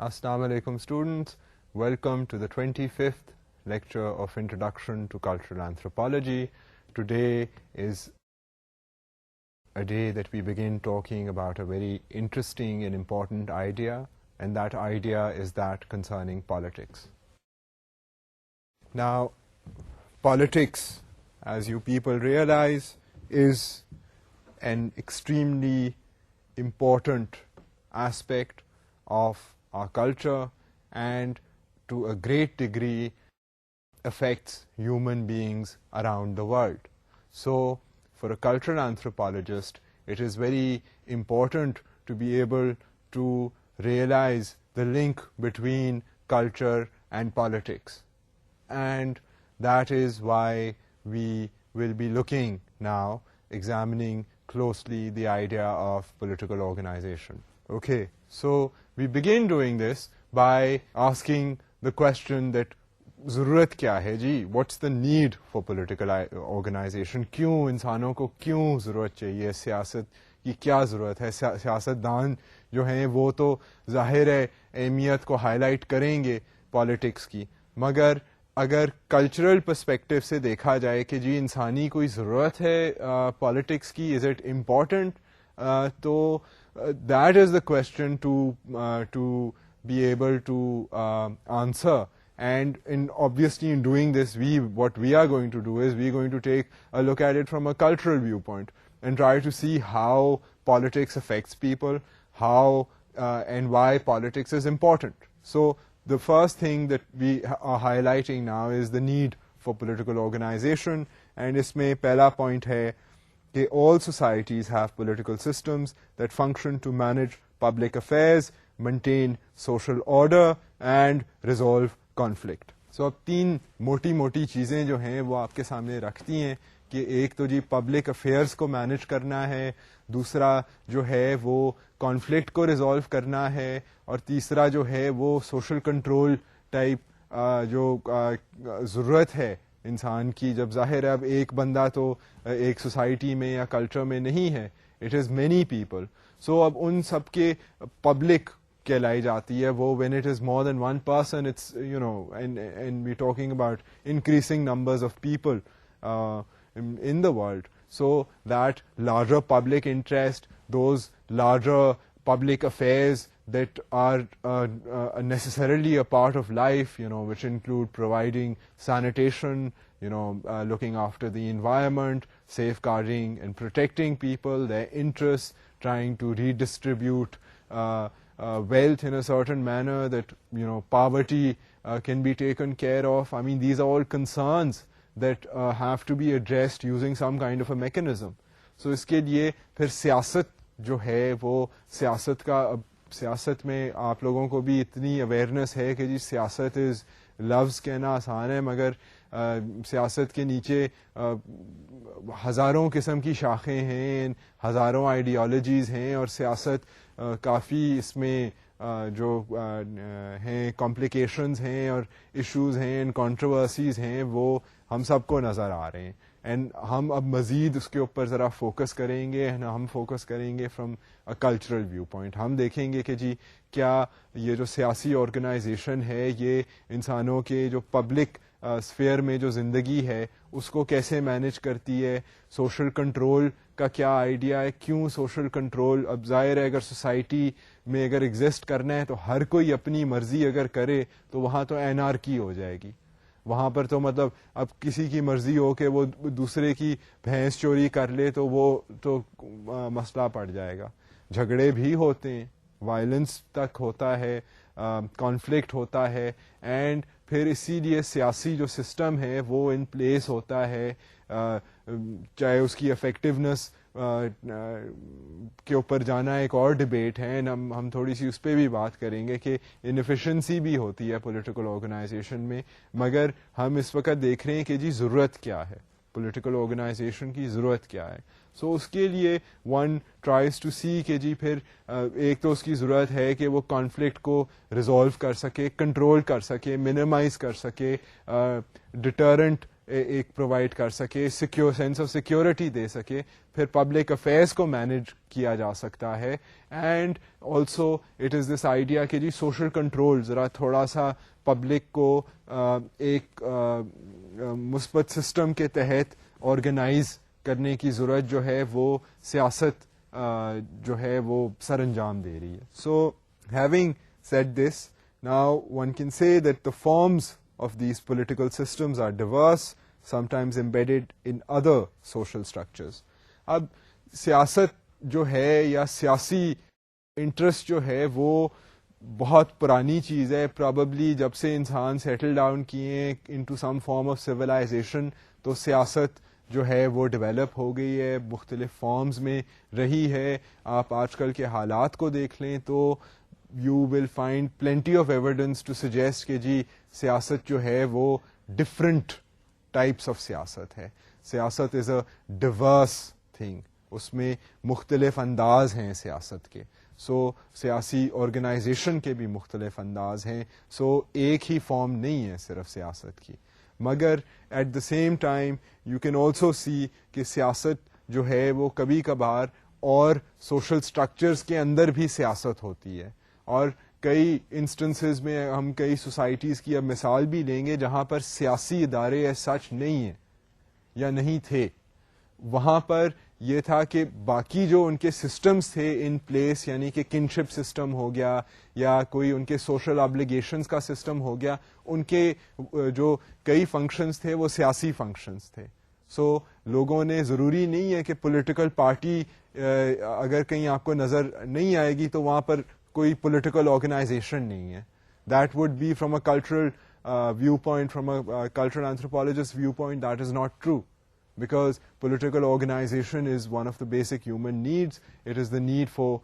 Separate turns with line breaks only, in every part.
Assalamu alaikum students, welcome to the 25th lecture of Introduction to Cultural Anthropology. Today is a day that we begin talking about a very interesting and important idea, and that idea is that concerning politics. Now, politics, as you people realize, is an extremely important aspect of our culture and to a great degree affects human beings around the world. So, for a cultural anthropologist, it is very important to be able to realize the link between culture and politics. And that is why we will be looking now, examining closely the idea of political organization. Okay, so we begin doing this by asking the question that ضرورت کیا ہے جی, what's the need for political organization, کیوں انسانوں کو کیوں ضرورت چاہیے, سیاست کی کیا ضرورت ہے. سیاست دان جو ہیں وہ تو ظاہر ہے اہمیت کو ہائی لائٹ کریں گے پالیٹکس کی, مگر اگر کلچرل پرسپیکٹو سے دیکھا جائے کہ جی انسانی کوئی ضرورت ہے پالیٹکس کی, از اٹ امپورٹنٹ, تو that is the question to be able to answer. And obviously in doing this, what we are going to do is we are going to take a look at it from a cultural viewpoint and try to see how politics affects people, how and why politics is important. So the first thing that we are highlighting now is the need for political organization, and isme pehla point hai کہ all societies have political systems that function to manage public affairs, maintain social order and resolve conflict. So اب تین موٹی موٹی چیزیں جو ہیں وہ آپ کے سامنے رکھتی ہیں کہ ایک تو جی پبلک افیئرس کو مینیج کرنا ہے, دوسرا جو ہے وہ کانفلکٹ کو ریزالو کرنا ہے, اور تیسرا جو ہے وہ سوشل کنٹرول ٹائپ جو ضرورت ہے انسان کی. جب ظاہر ہے اب ایک بندہ تو ایک سوسائٹی میں یا کلچر میں نہیں ہے, اٹ از مینی پیپل. سو اب ان سب کے پبلک کہلائی جاتی ہے وہ when it is more than one person, it's and we're talking about increasing numbers of people in the world. So that larger public interest, those larger public affairs that are necessarily a part of life, which include providing sanitation, looking after the environment, safeguarding and protecting people, their interests, trying to redistribute wealth in a certain manner that, poverty can be taken care of. I mean, these are all concerns that have to be addressed using some kind of a mechanism. So اس کے لیے پھر سیاست جو ہے وہ سیاست میں آپ لوگوں کو بھی اتنی اویئرنیس ہے کہ جی سیاست لفظ کہنا آسان ہے, مگر سیاست کے نیچے ہزاروں قسم کی شاخیں ہیں, ہزاروں آئیڈیالوجیز ہیں, اور سیاست کافی اس میں جو ہیں کمپلیکیشنز ہیں اور ایشوز ہیں اینڈ کنٹروورسیز ہیں وہ ہم سب کو نظر آ رہے ہیں. اینڈ ہم اب مزید اس کے اوپر ذرا فوکس کریں گے, ہم فوکس کریں گے from a cultural view point. ہم دیکھیں گے کہ جی کیا یہ جو سیاسی آرگنائزیشن ہے یہ انسانوں کے جو پبلک اسفیئر میں جو زندگی ہے اس کو کیسے مینیج کرتی ہے, سوشل کنٹرول کا کیا آئیڈیا ہے, کیوں سوشل کنٹرول. اب ظاہر ہے اگر سوسائٹی میں اگر ایگزسٹ کرنا ہے تو ہر کوئی اپنی مرضی اگر کرے تو وہاں تو انارکی ہو جائے گی. وہاں پر تو مطلب اب کسی کی مرضی ہو کہ وہ دوسرے کی بھینس چوری کر لے تو وہ تو مسئلہ پڑ جائے گا. جھگڑے بھی ہوتے ہیں, وائلنس تک ہوتا ہے, کانفلکٹ ہوتا ہے, اینڈ پھر اسی لیے سیاسی جو سسٹم ہے وہ ان پلیس ہوتا ہے, چاہے اس کی افیکٹونیس کے اوپر جانا ایک اور ڈبیٹ ہے, ہم تھوڑی سی اس پہ بھی بات کریں گے کہ انفیشنسی بھی ہوتی ہے پولیٹیکل آرگنائزیشن میں, مگر ہم اس وقت دیکھ رہے ہیں کہ جی ضرورت کیا ہے, پولیٹیکل آرگنائزیشن کی ضرورت کیا ہے. سو اس کے لیے ون ٹرائز ٹو سی کہ جی پھر ایک تو اس کی ضرورت ہے کہ وہ کانفلکٹ کو ریزالو کر سکے, کنٹرول کر سکے, منیمائز کر سکے, ڈیٹرنٹ ایک پرووائڈ کر سکے, سیکیور سینس آف سیکیورٹی دے سکے, پھر پبلک افیئرس کو مینج کیا جا سکتا ہے. And also it is this idea کہ جی سوشل کنٹرول, ذرا تھوڑا سا پبلک کو ایک مثبت سسٹم کے تحت آرگنائز کرنے کی ضرورت جو ہے وہ سیاست جو ہے وہ سر انجام دے رہی ہے. So having said this, now one can say that the forms of these political systems are diverse, sometimes embedded in other social structures. اب سیاست جو ہے یا سیاسی انٹرسٹ جو ہے وہ بہت پرانی چیز ہے. پرابیبلی جب سے انسان سیٹل ڈاؤن کیے into some form of civilization تو سیاست جو ہے وہ ڈیولپ ہو گئی ہے, مختلف فارمز میں رہی ہے. آپ آج کل کے حالات کو دیکھ لیں تو you will find plenty of evidence to suggest کہ جی سیاست جو ہے وہ different types of سیاست ہے. سیاست is a diverse thing, اس میں مختلف انداز ہیں سیاست کے. سو سیاسی آرگنائزیشن کے بھی مختلف انداز ہیں. سو ایک ہی فارم نہیں ہے صرف سیاست کی. مگر at the same time you can also see کہ سیاست جو ہے وہ کبھی کبھار اور سوشل اسٹرکچرس کے اندر بھی سیاست ہوتی ہے. اور کئی انسٹنسز میں ہم کئی سوسائٹیز کی اب مثال بھی لیں گے جہاں پر سیاسی ادارے ایز سچ نہیں ہیں یا نہیں تھے. وہاں پر یہ تھا کہ باقی جو ان کے سسٹمز تھے ان پلیس, یعنی کہ کنشپ سسٹم ہو گیا یا کوئی ان کے سوشل آبلیگیشنز کا سسٹم ہو گیا, ان کے جو کئی فنکشنز تھے وہ سیاسی فنکشنز تھے. سو لوگوں نے, ضروری نہیں ہے کہ پولیٹیکل پارٹی اگر کہیں آپ کو نظر نہیں آئے گی تو وہاں پر کوئی پولیٹیکل آرگنائزیشن نہیں ہے. That would be from a cultural view point, from a cultural anthropologist view point, that is not true, because political organization is one of the basic human needs. It is the need for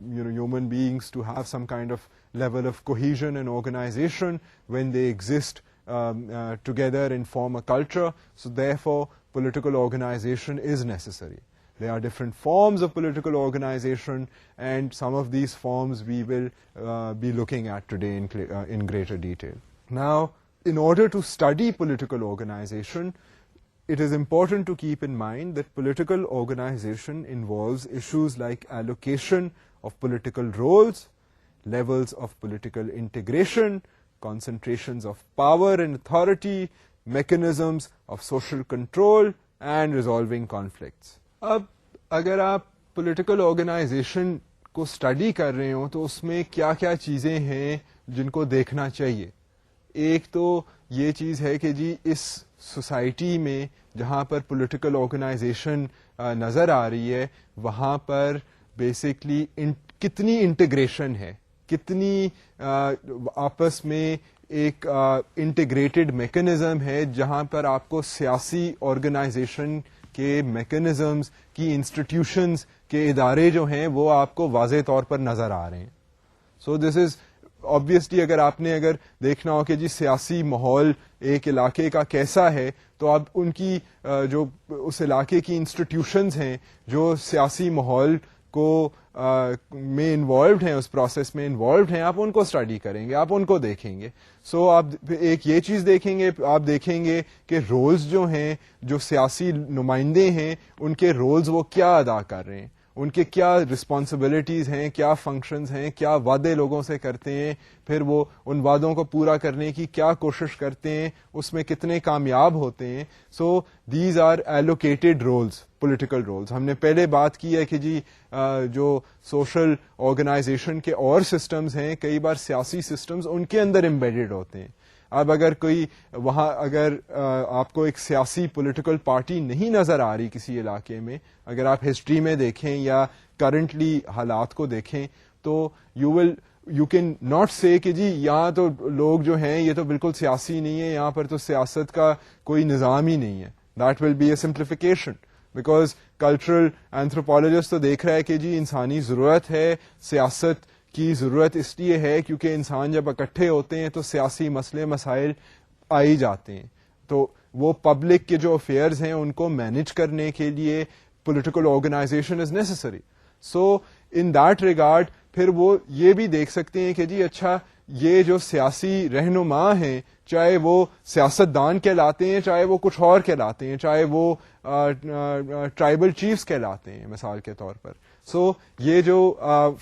human beings to have some kind of level of cohesion and organization when they exist together and form a culture. So therefore political organization is necessary. There are different forms of political organization, and some of these forms we will be looking at today in greater detail. Now, in order to study political organization, it is important to keep in mind that political organization involves issues like allocation of political roles, levels of political integration, concentrations of power and authority, mechanisms of social control, and resolving conflicts. اب اگر آپ political organization کو study کر رہے ہوں تو اس میں کیا کیا چیزیں ہیں جن کو دیکھنا چاہیے. ایک تو یہ چیز ہے کہ جی اس سوسائٹی میں جہاں پر پولیٹیکل آرگنائزیشن نظر آ رہی ہے وہاں پر بیسکلی کتنی انٹیگریشن ہے, کتنی آپس میں ایک انٹیگریٹڈ میکانزم ہے جہاں پر آپ کو سیاسی آرگنائزیشن کے میکانزمز کی انسٹیٹیوشنز کے ادارے جو ہیں وہ آپ کو واضح طور پر نظر آ رہے ہیں. سو دس از obviously اگر دیکھنا ہو کہ جی سیاسی ماحول ایک علاقے کا کیسا ہے تو اب ان کی جو اس علاقے کی انسٹیٹیوشنز ہیں جو سیاسی ماحول کو میں انوالوڈ ہیں, اس پروسیس میں انوالوڈ ہیں, آپ ان کو اسٹڈی کریں گے, آپ ان کو دیکھیں گے. سو آپ ایک یہ چیز دیکھیں گے, آپ دیکھیں گے کہ رولز جو ہیں, جو سیاسی نمائندے ہیں, ان کے رولز وہ کیا ادا کر رہے ہیں, ان کے کیا رسپانسبلٹیز ہیں, کیا فنکشنز ہیں, کیا وعدے لوگوں سے کرتے ہیں, پھر وہ ان وعدوں کو پورا کرنے کی کیا کوشش کرتے ہیں, اس میں کتنے کامیاب ہوتے ہیں. So these are allocated roles, political roles. ہم نے پہلے بات کی ہے کہ جی جو سوشل آرگنائزیشن کے اور سسٹمز ہیں, کئی بار سیاسی سسٹمز ان کے اندر امبیڈڈ ہوتے ہیں. اب اگر کوئی وہاں اگر آپ کو ایک سیاسی پولیٹیکل پارٹی نہیں نظر آ رہی کسی علاقے میں, اگر آپ ہسٹری میں دیکھیں یا کرنٹلی حالات کو دیکھیں تو یو کین ناٹ سے کہ جی یہاں تو لوگ جو ہیں یہ تو بالکل سیاسی نہیں ہے, یہاں پر تو سیاست کا کوئی نظام ہی نہیں ہے. That will be a simplification, because cultural anthropologist تو دیکھ رہا ہے کہ جی انسانی ضرورت ہے, سیاست کی ضرورت اس لیے ہے کیونکہ انسان جب اکٹھے ہوتے ہیں تو سیاسی مسئلے مسائل آئی جاتے ہیں, تو وہ پبلک کے جو افیئرز ہیں ان کو مینج کرنے کے لیے political organization is necessary. So in that regard پھر وہ یہ بھی دیکھ سکتے ہیں کہ جی اچھا یہ جو سیاسی رہنما ہیں, چاہے وہ سیاستدان کہلاتے ہیں, چاہے وہ کچھ اور کہلاتے ہیں, چاہے وہ ٹرائبل چیفز کہلاتے ہیں مثال کے طور پر, سو یہ جو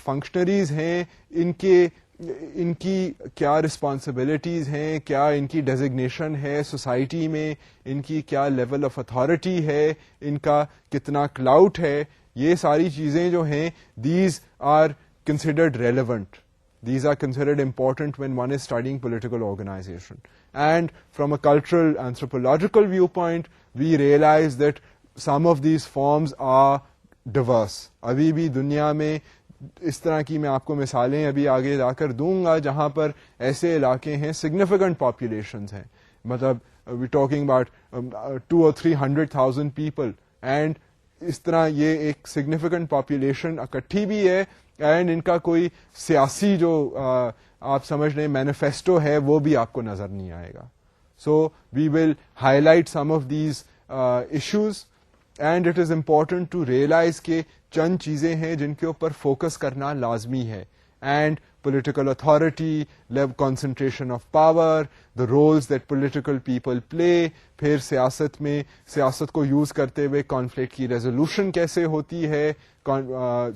فنکشنریز ہیں ان کی کیا رسپانسبلٹیز ہیں, کیا ان کی ڈیزگنیشن ہے سوسائٹی میں, ان کی کیا لیول آف اتھارٹی ہے, ان کا کتنا کلاؤٹ ہے, یہ ساری چیزیں جو ہیں these are considered relevant. These are considered important when one is studying political organization. And from a cultural anthropological viewpoint, we realize that some of these forms are diverse. ابھی بھی دنیا میں اس طرح کی میں آپ کو مثالیں ابھی آگے جا کر دوں گا جہاں پر ایسے علاقے ہیں significant populations ہیں, مطلب we're talking about 200 or 300,000 people, and اس طرح یہ ایک significant population اکٹھی بھی ہے, اینڈ ان کا کوئی سیاسی جو آپ سمجھ لیں مینیفیسٹو ہے وہ بھی آپ کو نظر نہیں آئے گا. So we will highlight some of these issues, and it is important to realise کہ چند چیزیں ہیں جن کے اوپر فوکس کرنا لازمی ہے. And political authority, concentration of power, the roles that political people play, پھر سیاست میں سیاست کو یوز کرتے ہوئے کانفلکٹ کی ریزولوشن کیسے ہوتی ہے,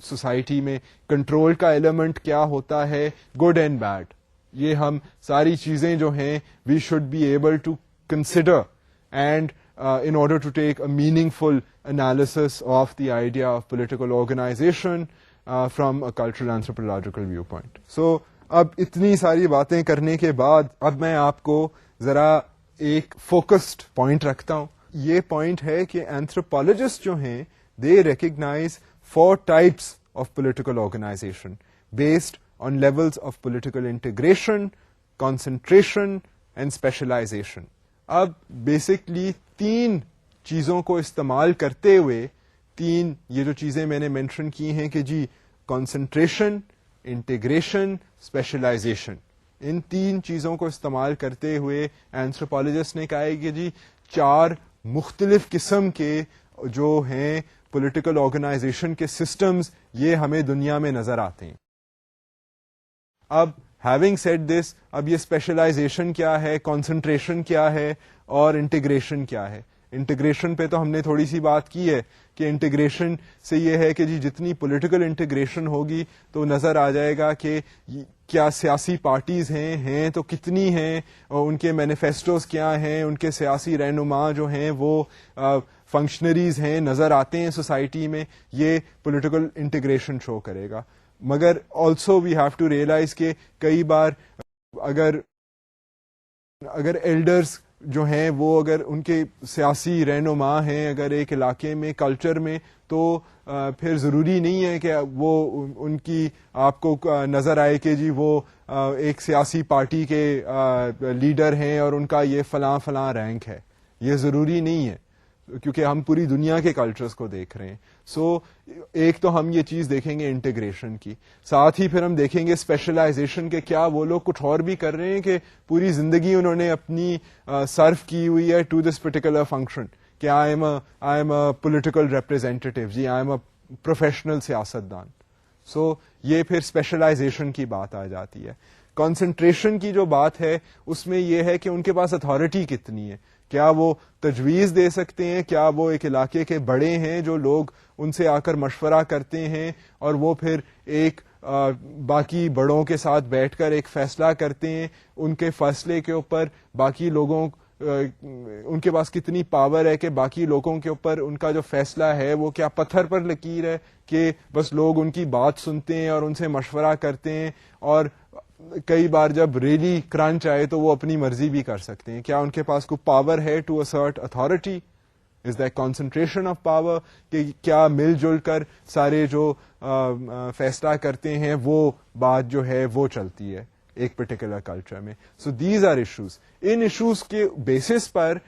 سوسائٹی میں کنٹرول کا ایلیمنٹ کیا ہوتا ہے, گڈ اینڈ بیڈ. یہ ہم ساری چیزیں جو ہیں we should be able to consider and in order to take a meaningful analysis of the idea of political organization from a cultural anthropological viewpoint. So اب اتنی ساری باتیں کرنے کے بعد اب میں آپ کو ذرا ایک فوکسڈ پوائنٹ رکھتا ہوں. یہ پوائنٹ ہے کہ اینتھروپولوجسٹ جو ہیں they recognize 4 types of political organization based on levels of political integration, concentration and specialization. اب بیسکلی 3 چیزوں کو استعمال کرتے ہوئے, 3 یہ جو چیزیں میں نے مینشن کی ہیں کہ جی کنسنٹریشن, انٹیگریشن, اسپیشلائزیشن, ان 3 چیزوں کو استعمال کرتے ہوئے اینتھروپولوجسٹ نے کہا ہے کہ جی 4 مختلف قسم کے جو ہیں پولیٹیکل آرگنائزیشن کے سسٹمز یہ ہمیں دنیا میں نظر آتے ہیں. اب ہیونگ سیڈ دس, اب یہ اسپیشلائزیشن کیا ہے, کانسنٹریشن کیا ہے اور انٹیگریشن کیا ہے. انٹیگریشن پہ تو ہم نے تھوڑی سی بات کی ہے کہ انٹیگریشن سے یہ ہے کہ جی جتنی پولیٹیکل انٹیگریشن ہوگی تو نظر آ جائے گا کہ کیا سیاسی پارٹیز ہیں تو کتنی ہیں, اور ان کے مینیفیسٹوز کیا ہیں, ان کے سیاسی رہنما جو ہیں وہ فنکشنریز ہیں, نظر آتے ہیں سوسائٹی میں, یہ پولیٹیکل انٹیگریشن شو کرے گا. مگر also we have to realise کہ کئی بار اگر ایلڈرز جو ہیں وہ اگر ان کے سیاسی رہنما ہیں اگر ایک علاقے میں کلچر میں, تو پھر ضروری نہیں ہے کہ وہ ان کی آپ کو نظر آئے کہ جی وہ ایک سیاسی پارٹی کے لیڈر ہیں اور ان کا یہ فلاں فلاں رینک ہے. یہ ضروری نہیں ہے کیونکہ ہم پوری دنیا کے کلچرز کو دیکھ رہے ہیں. سو ایک تو ہم یہ چیز دیکھیں گے انٹیگریشن کی, ساتھ ہی پھر ہم دیکھیں گے اسپیشلائزیشن کے کیا وہ لوگ کچھ اور بھی کر رہے ہیں کہ پوری زندگی انہوں نے اپنی صرف کی ہوئی ہے ٹو دس پرٹیکولر فنکشن کہ I am a political representative, جی آئی ایم اے پروفیشنل سیاستدان. سو یہ پھر اسپیشلائزیشن کی بات آ جاتی ہے. کنسنٹریشن کی جو بات ہے اس میں یہ ہے کہ ان کے پاس اتھارٹی کتنی ہے, کیا وہ تجویز دے سکتے ہیں, کیا وہ ایک علاقے کے بڑے ہیں جو لوگ ان سے آ کر مشورہ کرتے ہیں اور وہ پھر ایک باقی بڑوں کے ساتھ بیٹھ کر ایک فیصلہ کرتے ہیں, ان کے فیصلے کے اوپر باقی لوگوں ان کے پاس کتنی پاور ہے کہ باقی لوگوں کے اوپر ان کا جو فیصلہ ہے وہ کیا پتھر پر لکیر ہے کہ بس لوگ ان کی بات سنتے ہیں اور ان سے مشورہ کرتے ہیں, اور کئی بار جب ریلی کرنچ آئے تو وہ اپنی مرضی بھی کر سکتے ہیں. کیا ان کے پاس کوئی پاور ہے to assert authority, is that concentration of power, کہ کیا مل جل کر سارے جو فیصلہ کرتے ہیں وہ بات جو ہے وہ چلتی ہے ایک پرٹیکولر کلچر میں. So these are issues. ان ایشوز کے بیسس پر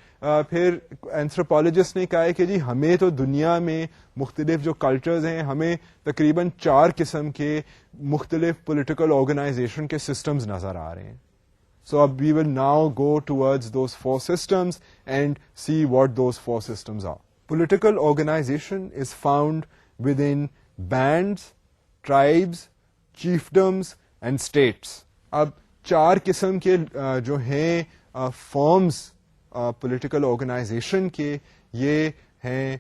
پھر اینتھروپولوجسٹ نے کہا ہے کہ جی ہمیں تو دنیا میں مختلف جو کلچرز ہیں ہمیں تقریباً 4 قسم کے مختلف پولیٹیکل آرگنائزیشن کے سسٹمز نظر آ رہے ہیں. سو اب we will now go towards those 4 systems and see what those 4 systems are. Political organization is found within bands, tribes, chiefdoms and states. اب 4 قسم کے جو ہیں فارمز پولیٹیکل آرگنائزیشن کے، یہ ہیں،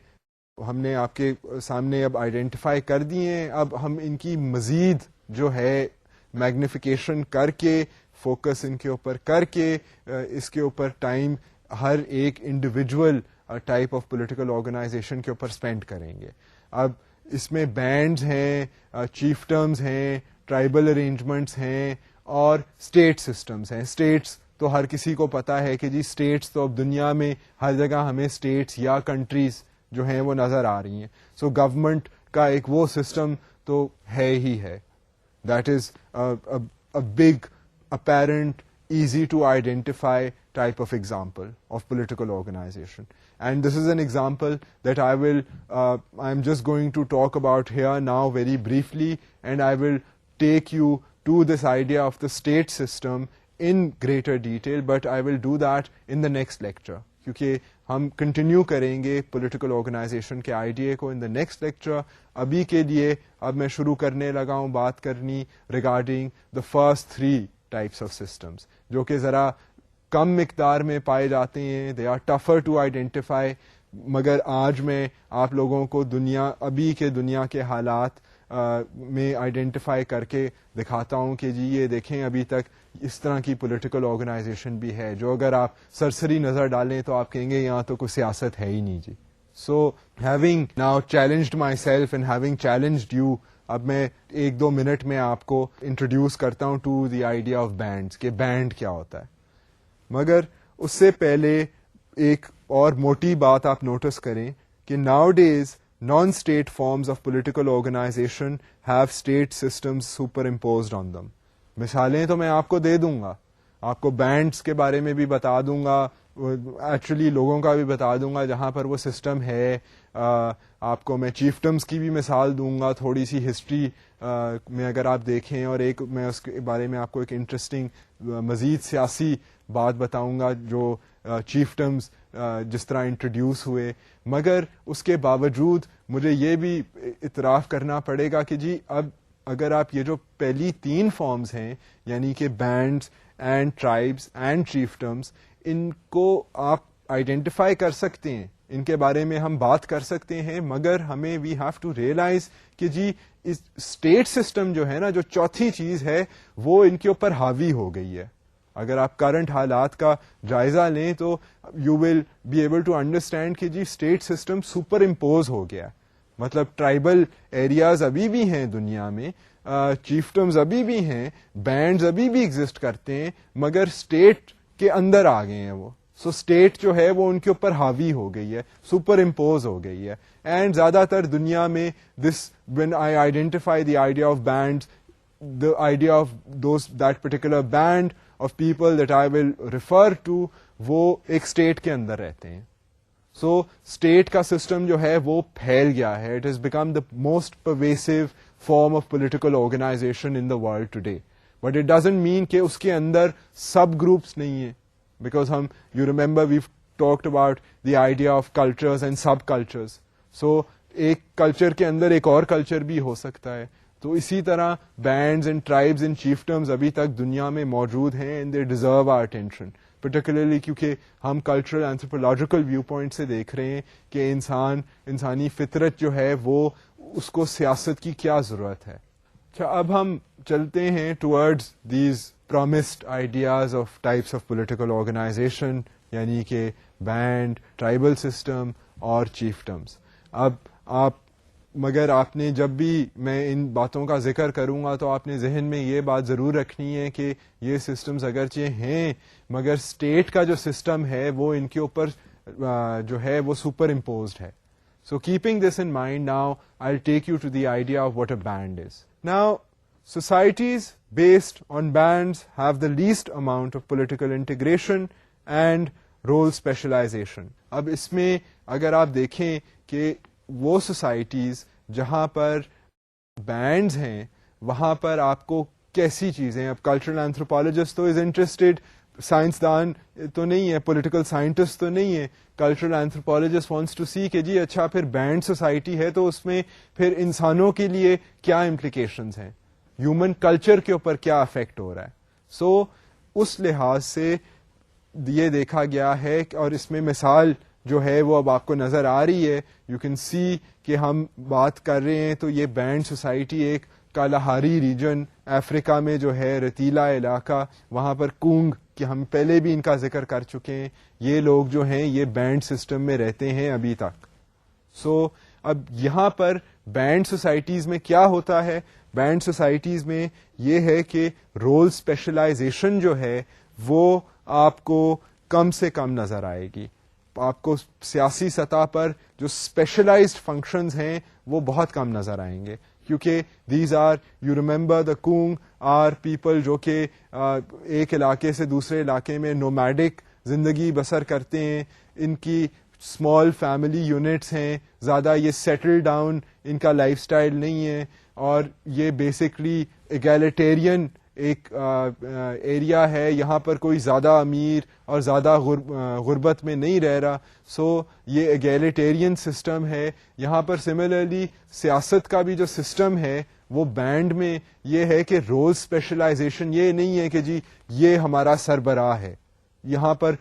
ہم نے آپ کے سامنے اب آئیڈینٹیفائی کر دیے ہیں. اب ہم ان کی مزید جو ہے میگنیفیکیشن کر کے، فوکس ان کے اوپر کر کے، اس کے اوپر ٹائم ہر ایک individual type of political organization کے اوپر اسپینڈ کریں گے. اب اس میں بینڈز ہیں، چیفٹمز ہیں، ٹرائبل ارینجمنٹس ہیں اور اسٹیٹ سسٹمز ہیں. اسٹیٹس تو ہر کسی کو پتا ہے کہ جی اسٹیٹس تو اب دنیا میں ہر جگہ ہمیں اسٹیٹس یا کنٹریز جو ہیں وہ نظر آ رہی ہیں. سو گورنمنٹ کا ایک وہ سسٹم تو ہے ہی ہے. That is a big, apparent, easy to identify type of example of political organization. And this is an example that I'm just going to talk about here now very briefly, and I will take you to this idea of the state system in greater detail, but I will do that in the next lecture. کیونکہ ہم continue کریں گے political organization کے idea کو ان the next lecture. ابھی کے لیے اب میں شروع کرنے لگا ہوں بات کرنی regarding the first 3 types of systems, جو کہ ذرا کم مقدار میں پائے جاتے ہیں. They are tougher to identify, مگر آج میں آپ لوگوں کو ابھی کے دنیا کے حالات میں آئیڈینٹیفائی کر کے دکھاتا ہوں کہ جی یہ دیکھیں ابھی تک اس طرح کی پولیٹیکل آرگنائزیشن بھی ہے، جو اگر آپ سرسری نظر ڈالیں تو آپ کہیں گے یہاں تو کوئی سیاست ہے ہی نہیں جی. So having now challenged myself and having challenged you, اب میں 1-2 منٹ میں آپ کو انٹروڈیوس کرتا ہوں to the idea of bands, کہ بینڈ کیا ہوتا ہے. مگر اس سے پہلے ایک اور موٹی بات آپ نوٹس کریں کہ nowadays non-state forms of political organization have state systems superimposed on them. مثالیں تو میں آپ کو دے دوں گا، آپ کو بینڈز کے بارے میں بھی بتا دوں گا، ایکچولی لوگوں کا بھی بتا دوں گا جہاں پر وہ سسٹم ہے. آپ کو میں چیفٹمز کی بھی مثال دوں گا، تھوڑی سی ہسٹری میں اگر آپ دیکھیں، اور ایک میں اس کے بارے میں آپ کو ایک انٹرسٹنگ مزید سیاسی بات بتاؤں گا جو چیفٹمز جس طرح انٹروڈیوس ہوئے. مگر اس کے باوجود مجھے یہ بھی اعتراف کرنا پڑے گا کہ جی اب اگر آپ یہ جو پہلی 3 فارمز ہیں، یعنی کہ بینڈز اینڈ ٹرائبز اینڈ چیفٹمز، ان کو آپ آئیڈینٹیفائی کر سکتے ہیں، ان کے بارے میں ہم بات کر سکتے ہیں، مگر ہمیں وی ہیو ٹو ریئلائز کہ جی اس اسٹیٹ سسٹم جو ہے نا، جو چوتھی چیز ہے، وہ ان کے اوپر حاوی ہو گئی ہے. اگر آپ کرنٹ حالات کا جائزہ لیں تو you will be able to understand کہ جی اسٹیٹ سسٹم سپر امپوز ہو گیا. مطلب ٹرائبل ایریاز ابھی بھی ہیں دنیا میں، چیفٹمز ابھی بھی ہیں، بینڈز ابھی بھی ایگزسٹ کرتے ہیں، مگر اسٹیٹ کے اندر آ گئے ہیں وہ. سو اسٹیٹ جو ہے وہ ان کے اوپر حاوی ہو گئی ہے، سپر امپوز ہو گئی ہے. اینڈ زیادہ تر دنیا میں this when I identify the idea of band, the idea of that particular band of people that I will refer to وہ ایک اسٹیٹ کے اندر رہتے ہیں. سو اسٹیٹ کا سسٹم جو ہے وہ پھیل گیا ہے. It has become the most pervasive form of political organization in the world today. But it doesn't mean کہ اس کے اندر سب گروپس نہیں ہیں, because you remember we've talked about the idea of cultures and sub-cultures. So ایک culture کے اندر ایک اور culture بھی ہو سکتا ہے. تو اسی طرح bands and tribes and chiefdoms ابھی تک دنیا میں موجود ہیں, and they deserve our attention, particularly کیونکہ ہم کلچرل اینتھروپولوجیکل ویو پوائنٹ سے دیکھ رہے ہیں کہ انسانی فطرت جو ہے وہ اس کو سیاست کی کیا ضرورت ہے. اچھا, اب ہم چلتے ہیں towards these promised ideas of types of political organization, یعنی کہ بینڈ, ٹرائبل سسٹم اور چیفٹمز. اب مگر آپ نے جب بھی میں ان باتوں کا ذکر کروں گا تو آپ نے ذہن میں یہ بات ضرور رکھنی ہے کہ یہ سسٹمز اگرچہ ہیں مگر اسٹیٹ کا جو سسٹم ہے وہ ان کے اوپر جو ہے وہ سپر امپوزڈ ہے. So keeping this in mind, now I'll take you to the idea of what a band is. Now, societies based on bands have the least amount of political integration and role specialization. اب اس میں اگر آپ دیکھیں کہ وہ societies جہاں پر bands ہیں وہاں پر آپ کو کیسی چیزیں, اب کلچرل اینتھروپولوجسٹ تو از انٹرسٹڈ, سائنسدان تو نہیں ہے, پولیٹیکل سائنٹسٹ تو نہیں ہے, کلچرل اینتھروپولوجسٹ وانٹس ٹو سی کہ جی اچھا پھر بینڈ سوسائٹی ہے تو اس میں پھر انسانوں کے لیے کیا امپلیکیشنز ہیں, ہیومن کلچر کے اوپر کیا افیکٹ ہو رہا ہے. سو اس لحاظ سے یہ دیکھا گیا ہے, اور اس میں مثال جو ہے وہ اب آپ کو نظر آ رہی ہے, یو کین سی کہ ہم بات کر رہے ہیں تو یہ بینڈ سوسائٹی ایک کالہاری ریجن افریقہ میں جو ہے, ریتیلا علاقہ, وہاں پر کونگ کہ ہم پہلے بھی ان کا ذکر کر چکے ہیں, یہ لوگ جو ہیں یہ بینڈ سسٹم میں رہتے ہیں ابھی تک. سو اب یہاں پر بینڈ سوسائٹیز میں کیا ہوتا ہے, بینڈ سوسائٹیز میں یہ ہے کہ رول اسپیشلائزیشن جو ہے وہ آپ کو کم سے کم نظر آئے گی. آپ کو سیاسی سطح پر جو اسپیشلائزڈ فنکشنز ہیں وہ بہت کم نظر آئیں گے, کیونکہ these are, you remember the Kung are people جو کہ ایک علاقے سے دوسرے علاقے میں نومیڈک زندگی بسر کرتے ہیں, ان کی اسمال فیملی یونٹس ہیں, زیادہ یہ سیٹل ڈاؤن ان کا لائف سٹائل نہیں ہے, اور یہ بیسکلی ایگیلیٹیرین ایک ایریا ہے, یہاں پر کوئی زیادہ امیر اور زیادہ غربت میں نہیں رہ رہا. سو یہ ایگیلیٹیرین سسٹم ہے یہاں پر. سملرلی سیاست کا بھی جو سسٹم ہے وہ بینڈ میں یہ ہے کہ رول اسپیشلائزیشن یہ نہیں ہے کہ جی یہ ہمارا سربراہ ہے. یہاں پر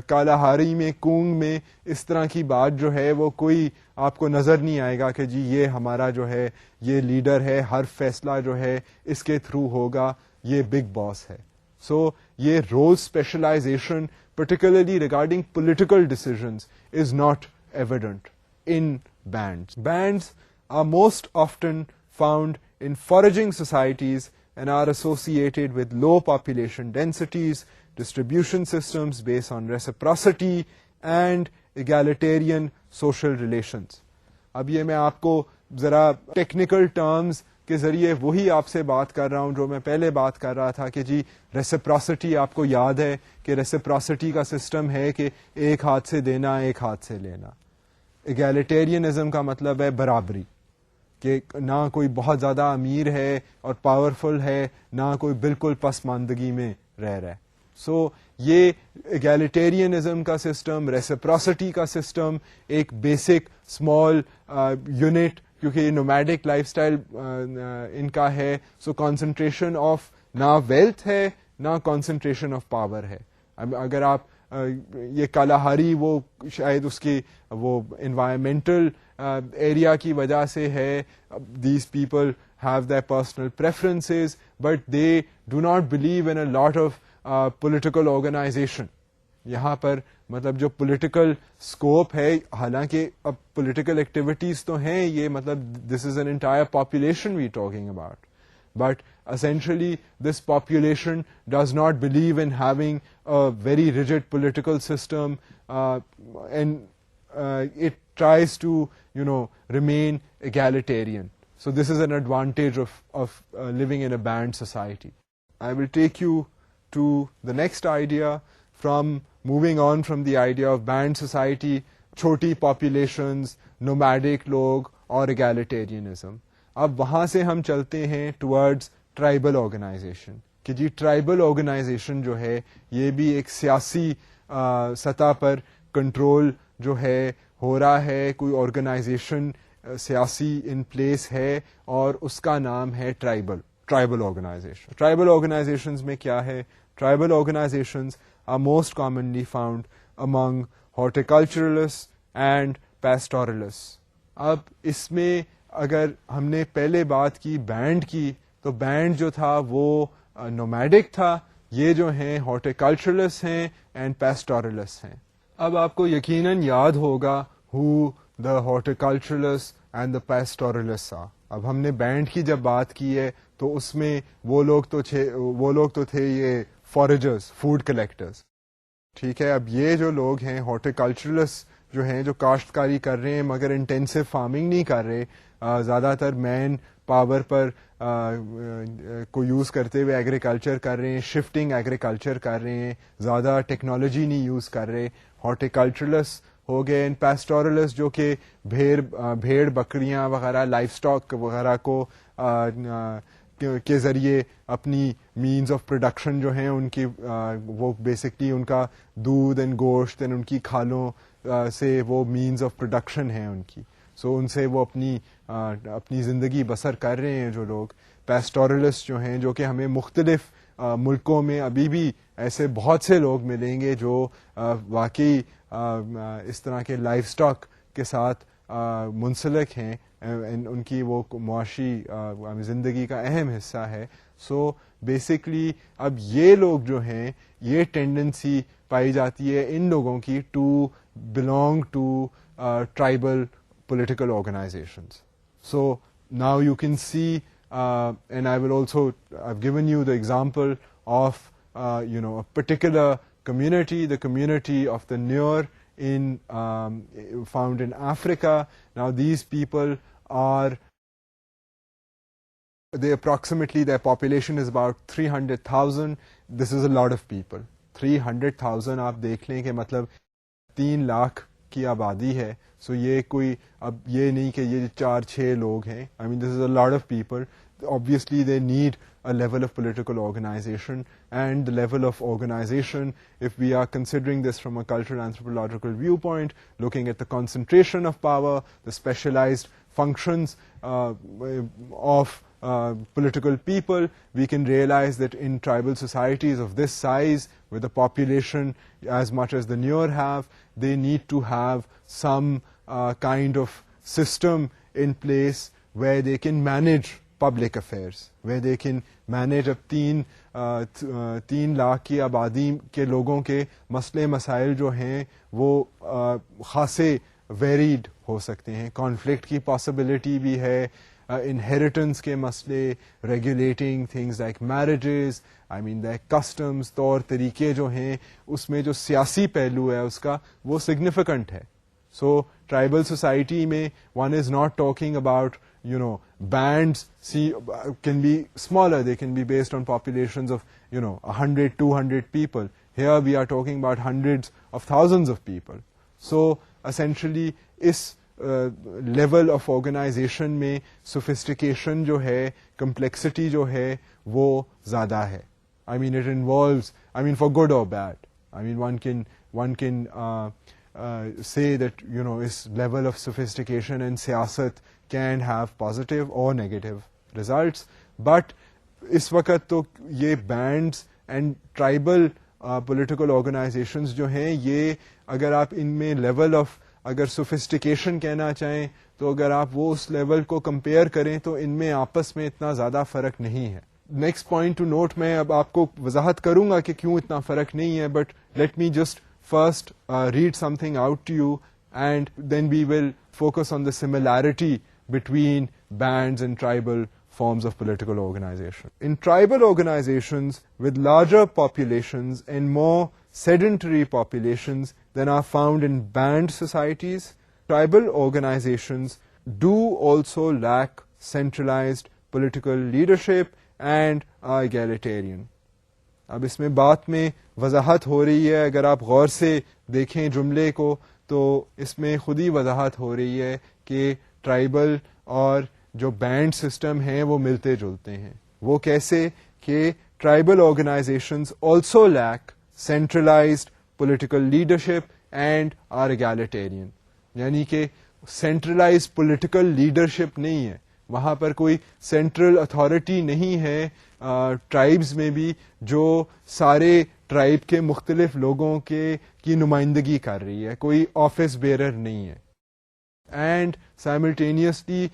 کالہاری میں, کونگ میں اس طرح کی بات جو ہے وہ کوئی آپ کو نظر نہیں آئے گا کہ جی یہ ہمارا جو ہے یہ لیڈر ہے, ہر فیصلہ جو ہے اس کے تھرو ہوگا, یہ بگ باس ہے. سو یہ role specialization particularly regarding political decisions is not evident in bands. Bands are most often found in foraging societies and are associated with low population densities, distribution systems based on reciprocity and egalitarian social relations. اب یہ میں آپ کو ذرا technical terms کے ذریعے وہی آپ سے بات کر رہا ہوں جو میں پہلے بات کر رہا تھا کہ جی ریسپراسٹی, آپ کو یاد ہے کہ ریسپراسٹی کا سسٹم ہے کہ ایک ہاتھ سے دینا ایک ہاتھ سے لینا. ایگیلیٹیرینزم کا مطلب ہے برابری, کہ نہ کوئی بہت زیادہ امیر ہے اور پاورفل ہے, نہ کوئی بالکل پسماندگی میں رہ رہا ہے. سو یہ ایگیلیٹیرینزم کا سسٹم, ریسپراسٹی کا سسٹم, ایک بیسک اسمال یونٹ, کیونکہ یہ نومیڈک لائف اسٹائل ان کا ہے. سو کانسنٹریشن آف نہ ویلتھ ہے نہ کانسنٹریشن آف پاور ہے. اگر آپ یہ کالہاری وہ شاید اس کی وہ انوائرمنٹل ایریا کی وجہ سے ہے, these people have their personal preferences but they do not believe in a lot of political organization. یہاں پر مطلب جو پولیٹیکل اسکوپ ہے, حالانکہ اب پولیٹیکل ایکٹیویٹیز تو ہیں, یہ مطلب this is an entire population we talking about, but essentially this population does not believe in having a very rigid political system, and it tries to remain egalitarian. So this is an advantage of living in a band society. I will take you to the next idea, from moving on from the idea of band society, چھوٹی populations, nomadic لوگ اور egalitarianism. اب وہاں سے ہم چلتے ہیں towards tribal organization, کہ جی ٹرائبل آرگنائزیشن جو ہے یہ بھی ایک سیاسی سطح پر کنٹرول جو ہے ہو رہا ہے. کوئی آرگنائزیشن سیاسی ان پلیس ہے اور اس کا نام ہے ٹرائبل آرگنائزیشن. ٹرائبل آرگنائزیشنز میں کیا ہے؟ Tribal organisations are most commonly found among horticulturalist and pastoralist. اب اس میں اگر ہم نے پہلے بات کی بینڈ کی, تو بینڈ جو تھا وہ نومیڈک تھا, یہ جو ہیں ہارٹیکلچرلسٹ ہیں اینڈ پیسٹورلسٹ ہیں. اب آپ کو یقیناً یاد ہوگا ہو دا ہارٹیکلچرلسٹ اینڈ دا پیسٹورلسٹ آر. اب ہم نے بینڈ کی جب بات کی ہے تو اس میں وہ لوگ تو تھے یہ فارجرز, فوڈ کلیکٹرز, ٹھیک ہے. اب یہ جو لوگ ہیں ہارٹیکلچرلسٹ جو ہیں, جو کاشتکاری کر رہے ہیں مگر انٹینسو فارمنگ نہیں کر رہے, زیادہ تر مین پاور پر کو یوز کرتے ہوئے ایگریکلچر کر رہے ہیں, شفٹنگ ایگریکلچر کر رہے ہیں, زیادہ ٹیکنالوجی نہیں یوز کر رہے, ہارٹیکلچرلسٹ ہو گئے. اینڈ پیسٹورلسٹ جو کہ بھیڑ بکریاں وغیرہ لائف اسٹاک وغیرہ کو کے ذریعے اپنی مینز آف پروڈکشن جو ہیں ان کی, وہ بیسکلی ان کا دودھ اینڈ گوشت اینڈ ان کی کھالوں سے وہ مینز آف پروڈکشن ہیں ان کی. سو ان سے وہ اپنی زندگی بسر کر رہے ہیں جو لوگ. پیسٹورلسٹ جو ہیں جو کہ ہمیں مختلف ملکوں میں ابھی بھی ایسے بہت سے لوگ ملیں گے جو واقعی اس طرح کے لائف سٹاک کے ساتھ منسلک ہیں, ان کی وہ معاشی زندگی کا اہم حصہ ہے. سو بیسکلی اب یہ لوگ جو ہیں, یہ ٹینڈنسی پائی جاتی ہے ان لوگوں کی to belong to tribal political organizations. So now you can see, and I will also, I've given you the example of a particular community, the community of the Nuer found in Africa. Now these people are, their population is about 300,000. This is a lot of people. 300,000 آپ دیکھ لیں کہ مطلب 3 لاکھ کی آبادی ہے. So یہ کوئی اب یہ نہیں کہ یہ 4-6 لوگ ہیں. I mean this is a lot of people. Obviously they need a level of political organization, and the level of organization, if we are considering this from a cultural anthropological viewpoint, looking at the concentration of power, the specialized functions of political people, we can realize that in tribal societies of this size, with a population as much as the Nuer have, they need to have some kind of system in place where they can manage public affairs, where they can manage اب 3 لاکھ کی آبادی کے لوگوں کے مسئلے مسائل جو ہیں وہ خاصے ویریڈ ہو سکتے ہیں. کانفلکٹ کی پاسبلٹی بھی ہے, انہیریٹنس کے مسئلے, ریگولیٹنگ تھنگز لائک میرجز, آئی مین لائک کسٹمز, طور طریقے جو ہیں اس میں جو سیاسی پہلو ہے اس کا وہ سگنیفیکنٹ ہے. سو ٹرائبل سوسائٹی میں one is not talking about bands can be smaller, they can be based on populations of 100, 200 people. Here we are talking about hundreds of thousands of people. So essentially اس level of organization میں sophistication جو ہے, complexity جو ہے وہ زیادہ ہے. I mean it involves, I mean for good or bad, I mean one can say that us level of sophistication and سیاست can have positive or negative results, but اس وقت تو یہ bands and tribal political organizations جو ہیں, یہ اگر آپ ان میں level of اگر sophistication کہنا چاہیں تو اگر آپ وہ اس level کو compare کریں تو ان میں آپس میں اتنا زیادہ فرق نہیں ہے. نیکسٹ پوائنٹ ٹو نوٹ, میں اب آپ کو وضاحت کروں گا کہ کیوں اتنا فرق نہیں ہے, but let me just first read something out to you and then we will focus on the similarity between bands and tribal forms of political organization. In tribal organizations with larger populations and more sedentary populations than are found in band societies, tribal organizations do also lack centralized political leadership and are egalitarian. اب اس میں بات میں وضاحت ہو رہی ہے, اگر آپ غور سے دیکھیں جملے کو تو اس میں خود ہی وضاحت ہو رہی ہے کہ ٹرائبل اور جو بینڈ سسٹم ہیں وہ ملتے جلتے ہیں. وہ کیسے کہ tribal organisations also lack centralised political leadership and are egalitarian. یعنی کہ سینٹرلائز پولیٹیکل لیڈرشپ نہیں ہے, وہاں پر کوئی سینٹرل اتھارٹی نہیں ہے ٹرائبز میں بھی جو سارے ٹرائب کے مختلف لوگوں کی نمائندگی کر رہی ہے, کوئی آفس بیرر نہیں ہے. اینڈ سائملٹینیسلی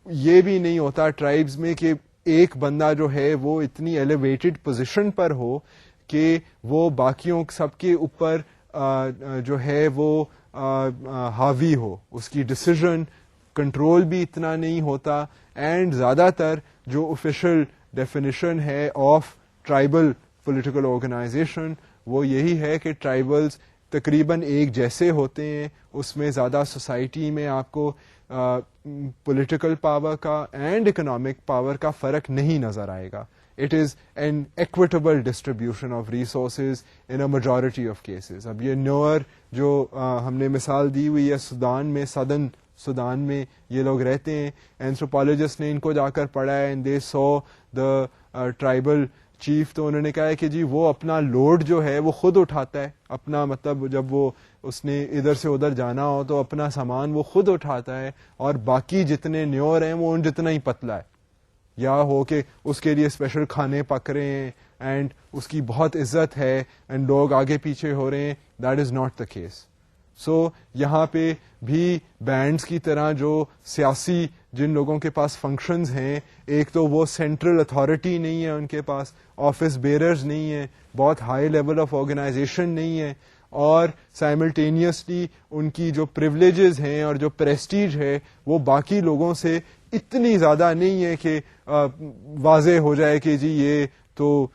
یہ بھی نہیں ہوتا ٹرائبز میں کہ ایک بندہ جو ہے وہ اتنی ایلیویٹڈ پوزیشن پر ہو کہ وہ باقیوں سب کے اوپر جو ہے وہ حاوی ہو, اس کی ڈسیزن کنٹرول بھی اتنا نہیں ہوتا. اینڈ زیادہ تر جو آفیشیل ڈیفینیشن ہے آف ٹرائبل پولیٹیکل آرگنائزیشن وہ یہی ہے کہ ٹرائبلز تقریباً ایک جیسے ہوتے ہیں, اس میں زیادہ سوسائٹی میں آپ کو پولیٹیکل پاور کا اینڈ اکنامک پاور کا فرق نہیں نظر آئے گا. It is an equitable distribution of resources in a majority of cases. اب یہ نیور جو ہم نے مثال دی ہوئی ہے سودان میں, سدرن سودان میں یہ لوگ رہتے ہیں, اینتھروپولوجسٹ نے ان کو جا کر پڑھا ہے and they so the tribal chief, تو انہوں نے کہا ہے کہ جی وہ اپنا لوڈ جو ہے وہ خود اٹھاتا ہے, اپنا مطلب جب وہ اس نے ادھر سے ادھر جانا ہو تو اپنا سامان وہ خود اٹھاتا ہے, اور باقی جتنے نیور ہیں وہ ان جتنا ہی پتلا ہے. یا ہو کہ اس کے لیے اسپیشل کھانے پک رہے ہیں اینڈ اس کی بہت عزت ہے اینڈ لوگ آگے پیچھے ہو رہے ہیں. That is not the case. So یہاں پہ بھی بینڈز کی طرح جو سیاسی جن لوگوں کے پاس فنکشنز ہیں, ایک تو وہ سینٹرل اتھارٹی نہیں ہے, ان کے پاس آفس بیئررز نہیں ہیں, بہت ہائی لیول آف آرگنائزیشن نہیں ہے, اور سائملٹینیسلی ان کی جو پریولیجز ہیں اور جو پریسٹیج ہے وہ باقی لوگوں سے اتنی زیادہ نہیں ہے کہ واضح ہو جائے کہ جی یہ تو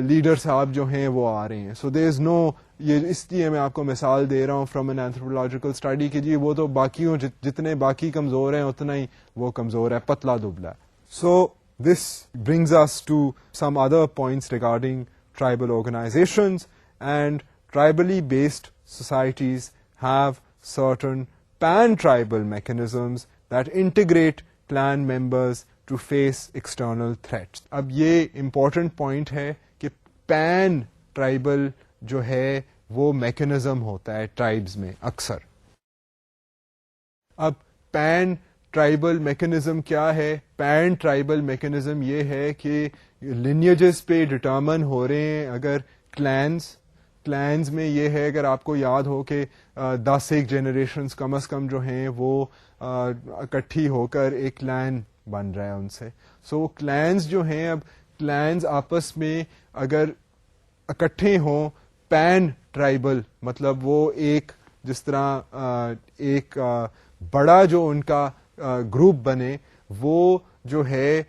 لیڈر صاحب جو ہیں وہ آ رہے ہیں. سو دیر از نو, یہ اس لیے میں آپ کو مثال دے رہا ہوں فرام این اینتھروپولوجیکل اسٹڈی کہ جی وہ تو باقیوں جتنے باقی کمزور ہیں اتنا ہی وہ کمزور ہے, پتلا دبلا ہے. So this brings us to some other points regarding tribal organisations. And tribally based societies have certain pan-tribal mechanisms that integrate clan members to face external threats. اب یہ important point ہے کہ pan-tribal جو ہے وہ میکنزم ہوتا ہے tribes میں اکثر. اب پین ٹرائبل میکنزم کیا ہے؟ پین ٹرائبل میکنزم یہ ہے کہ لینیجز پہ ڈٹرمن ہو رہے ہیں. اگر کلینز میں یہ ہے, اگر آپ کو یاد ہو کہ 10 ایک جنریشنز کم از کم جو ہیں وہ اکٹھی ہو کر ایک کلین بن رہا ہے ان سے. سو کلینز جو ہیں, اب کلینز آپس میں اگر اکٹھے ہوں پین ٹرائبل مطلب وہ ایک جس طرح ایک بڑا جو ان کا گروپ بنے, وہ جو ہے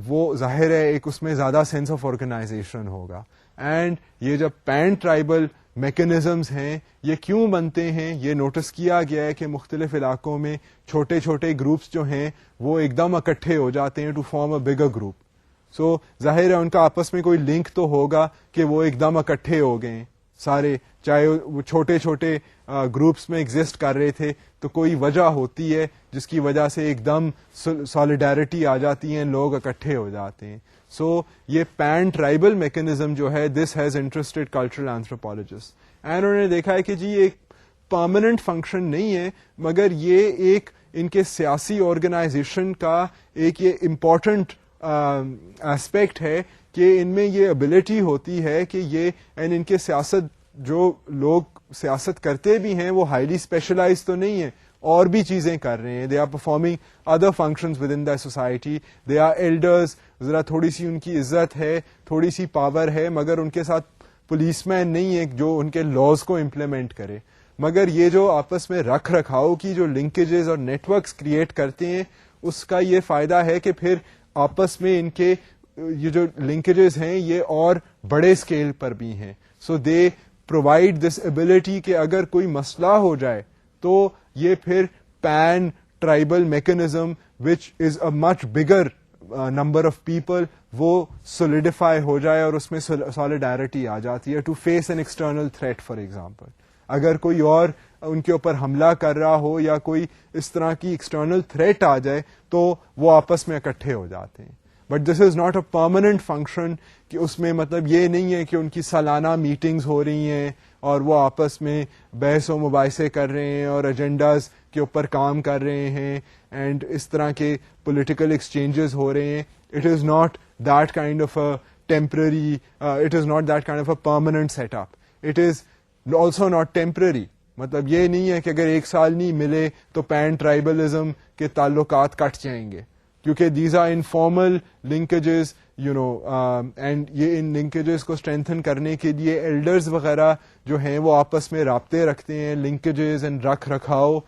وہ ظاہر ہے ایک اس میں زیادہ سینس آف آرگنائزیشن ہوگا. اینڈ یہ جب پین ٹرائبل میکنزمز ہیں یہ کیوں بنتے ہیں, یہ نوٹس کیا گیا ہے کہ مختلف علاقوں میں چھوٹے چھوٹے گروپس جو ہیں وہ ایک دم اکٹھے ہو جاتے ہیں to form a bigger group. So ظاہر ہے ان کا آپس میں کوئی لنک تو ہوگا کہ وہ ایک دم اکٹھے ہو گئے سارے, چاہے وہ چھوٹے چھوٹے گروپس میں ایگزسٹ کر رہے تھے تو کوئی وجہ ہوتی ہے جس کی وجہ سے ایک دم سالیڈیرٹی آ جاتی ہے, لوگ اکٹھے ہو جاتے ہیں. سو یہ پین ٹرائبل میکنزم جو ہے this has interested cultural anthropologist, and انہوں نے دیکھا ہے کہ جی ایک پرماننٹ فنکشن نہیں ہے مگر یہ ایک ان کے سیاسی آرگنائزیشن کا ایک یہ امپورٹنٹ ایسپیکٹ ہے کہ ان میں یہ ابیلٹی ہوتی ہے کہ یہ ان کے سیاست جو لوگ سیاست کرتے بھی ہیں وہ ہائیلی اسپیشلائز تو نہیں ہیں, اور بھی چیزیں کر رہے ہیں. They are performing other functions within the society. They are elders, ذرا تھوڑی سی ان کی عزت ہے, تھوڑی سی پاور ہے, مگر ان کے ساتھ پولیس مین نہیں ہے جو ان کے لاز کو امپلیمنٹ کرے. مگر یہ جو آپس میں رکھ رکھاؤ کی جو لنکیجز اور نیٹ ورکس کریٹ کرتے ہیں اس کا یہ فائدہ ہے کہ پھر آپس میں ان کے یہ جو لنکیجز ہیں یہ اور بڑے اسکیل پر بھی ہیں. سو دے پرووائڈ دس ایبلٹی کہ اگر کوئی مسئلہ ہو جائے تو یہ پھر pan tribal mechanism which is a much bigger number of people وہ سولیڈیفائی ہو جائے اور اس میں سالیڈیرٹی آ جاتی ہے to face an external threat. For example اگر کوئی اور ان کے اوپر حملہ کر رہا ہو یا کوئی اس طرح کی ایکسٹرنل تھریٹ آ جائے تو وہ آپس میں اکٹھے ہو جاتے ہیں. But this is not a permanent function کہ اس میں مطلب یہ نہیں ہے کہ ان کی سالانہ میٹنگز ہو رہی ہیں اور وہ آپس میں بحث و مباحثے کر رہے ہیں اور ایجنڈاز کے اوپر کام کر رہے ہیں اینڈ اس طرح کے پولیٹیکل ایکسچینجز ہو رہے ہیں. It is not that kind of a temporary, it is not that kind of a permanent set up. It is also not temporary, مطلب یہ نہیں ہے کہ اگر ایک سال نہیں ملے تو پین ٹرائبلزم کے تعلقات کٹ جائیں گے, کیونکہ these are informal linkages and یہ ان لنکیجز کو اسٹرینتھن کرنے کے لیے ایلڈرز وغیرہ جو ہیں وہ آپس میں رابطے رکھتے ہیں. لنکیجز اینڈ رکھ رکھاؤ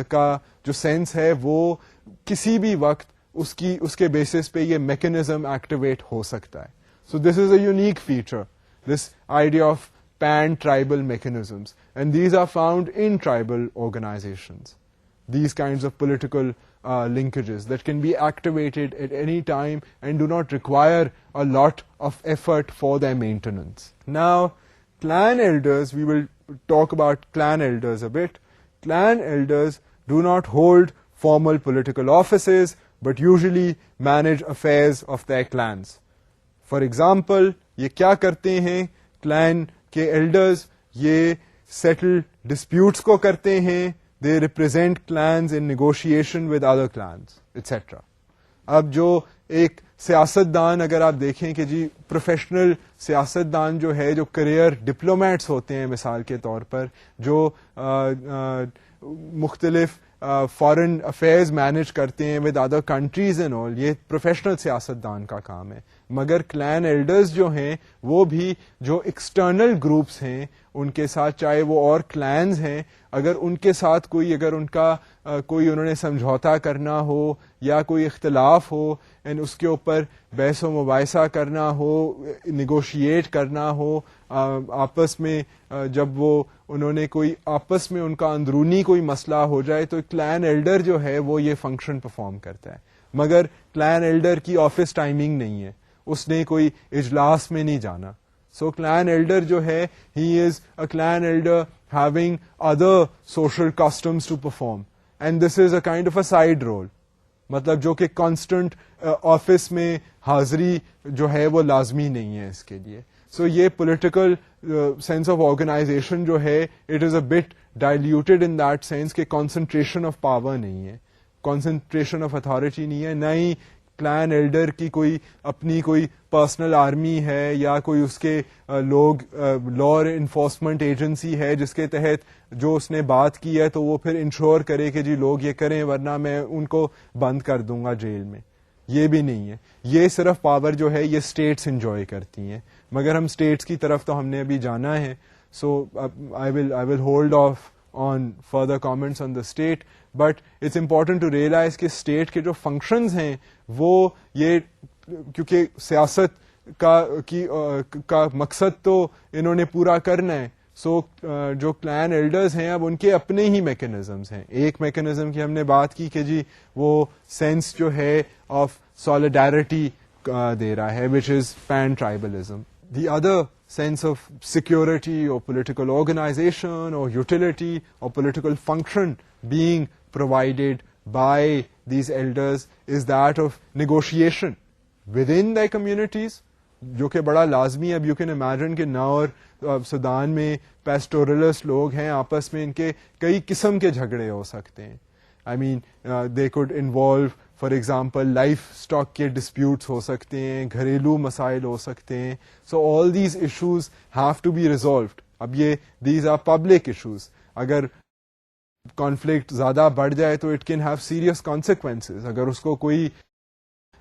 کا جو سینس ہے وہ کسی بھی وقت اس کے بیسس پہ یہ میکنزم ایکٹیویٹ ہو سکتا ہے. So this is a unique feature, this idea of pan tribal mechanisms, and these are found in tribal organizations. These kinds of political linkages that can be activated at any time and do not require a lot of effort for their maintenance. Now, clan elders, we will talk about clan elders a bit. Clan elders do not hold formal political offices, but usually manage affairs of their clans. For example, یہ کیا کرتے ہیں clan کہ elders یہ settle disputes کو کرتے ہیں, they represent clans in negotiation with other clans etcetera. اب جو ایک سیاستدان اگر آپ دیکھیں کہ جی پروفیشنل سیاستدان جو ہے, جو کریئر ڈپلومیٹس ہوتے ہیں مثال کے طور پر, جو مختلف فارن افیئرز مینیج کرتے ہیں with other countries and all, یہ پروفیشنل سیاستدان کا کام ہے. مگر کلین ایلڈرز جو ہیں وہ بھی جو ایکسٹرنل گروپس ہیں ان کے ساتھ, چاہے وہ اور کلینز ہیں, اگر ان کے ساتھ کوئی, اگر ان کا کوئی انہوں نے سمجھوتا کرنا ہو یا کوئی اختلاف ہو اینڈ اس کے اوپر بحث و مباحثہ کرنا ہو, نیگوشیٹ کرنا ہو آپس میں, جب وہ انہوں نے کوئی آپس میں ان کا اندرونی کوئی مسئلہ ہو جائے تو کلین ایلڈر جو ہے وہ یہ فنکشن پرفارم کرتا ہے. مگر کلین ایلڈر کی آفس ٹائمنگ نہیں ہے, اس نے کوئی اجلاس میں نہیں جانا. سو کلین ایلڈر جو ہے he is a clan elder having other social customs to perform, and this is a kind of a side role, مطلب جو کہ کانسٹنٹ آفس میں حاضری جو ہے وہ لازمی نہیں ہے اس کے لیے. سو یہ پولیٹیکل سینس آف آرگنائزیشن جو ہے it is a but diluted in that sense کہ کانسنٹریشن آف پاور نہیں ہے, کانسنٹریشن آف اتھارٹی نہیں ہے, نہ ہی کلین ایلڈر کی کوئی اپنی کوئی پرسنل آرمی ہے یا کوئی اس کے لوگ لا انفورسمنٹ ایجنسی ہے جس کے تحت جو اس نے بات کی ہے تو وہ پھر انشور کرے کہ جی لوگ یہ کریں ورنہ میں ان کو بند کر دوں گا جیل میں. یہ بھی نہیں ہے. یہ صرف پاور جو ہے یہ اسٹیٹس انجوائے کرتی ہیں, مگر ہم اسٹیٹس کی طرف تو ہم نے ابھی جانا ہے. So I will hold off on further comments on the state, but it's important to realize کہ state کے جو functions ہیں وہ یہ کیونکہ سیاست کا مقصد تو انہوں نے پورا کرنا ہے. سو جو کلین ایلڈرز ہیں اب ان کے اپنے ہی میکینزمز ہیں. ایک میکینزم کی ہم نے بات کی کہ جی وہ سینس جو ہے آف سالیڈیرٹی دے رہا ہے which is pan tribalism. The other sense of security or political organization or utility or political function being provided by these elders is that of negotiation within their communities, جو کہ بڑا لازمی ہے. اب you can imagine کہ ناور Sudan میں پیسٹورلسٹ لوگ ہیں, آپس میں ان کے کئی قسم کے جھگڑے ہو سکتے ہیں. I mean they could involve for example livestock کے ڈسپیوٹس ہو سکتے ہیں, گھریلو مسائل ہو سکتے ہیں. So all these issues have to be resolved. اب یہ دیز آر پبلک ایشوز. اگر کانفلکٹ زیادہ بڑھ جائے تو it can have serious consequences. اگر اس کو کوئی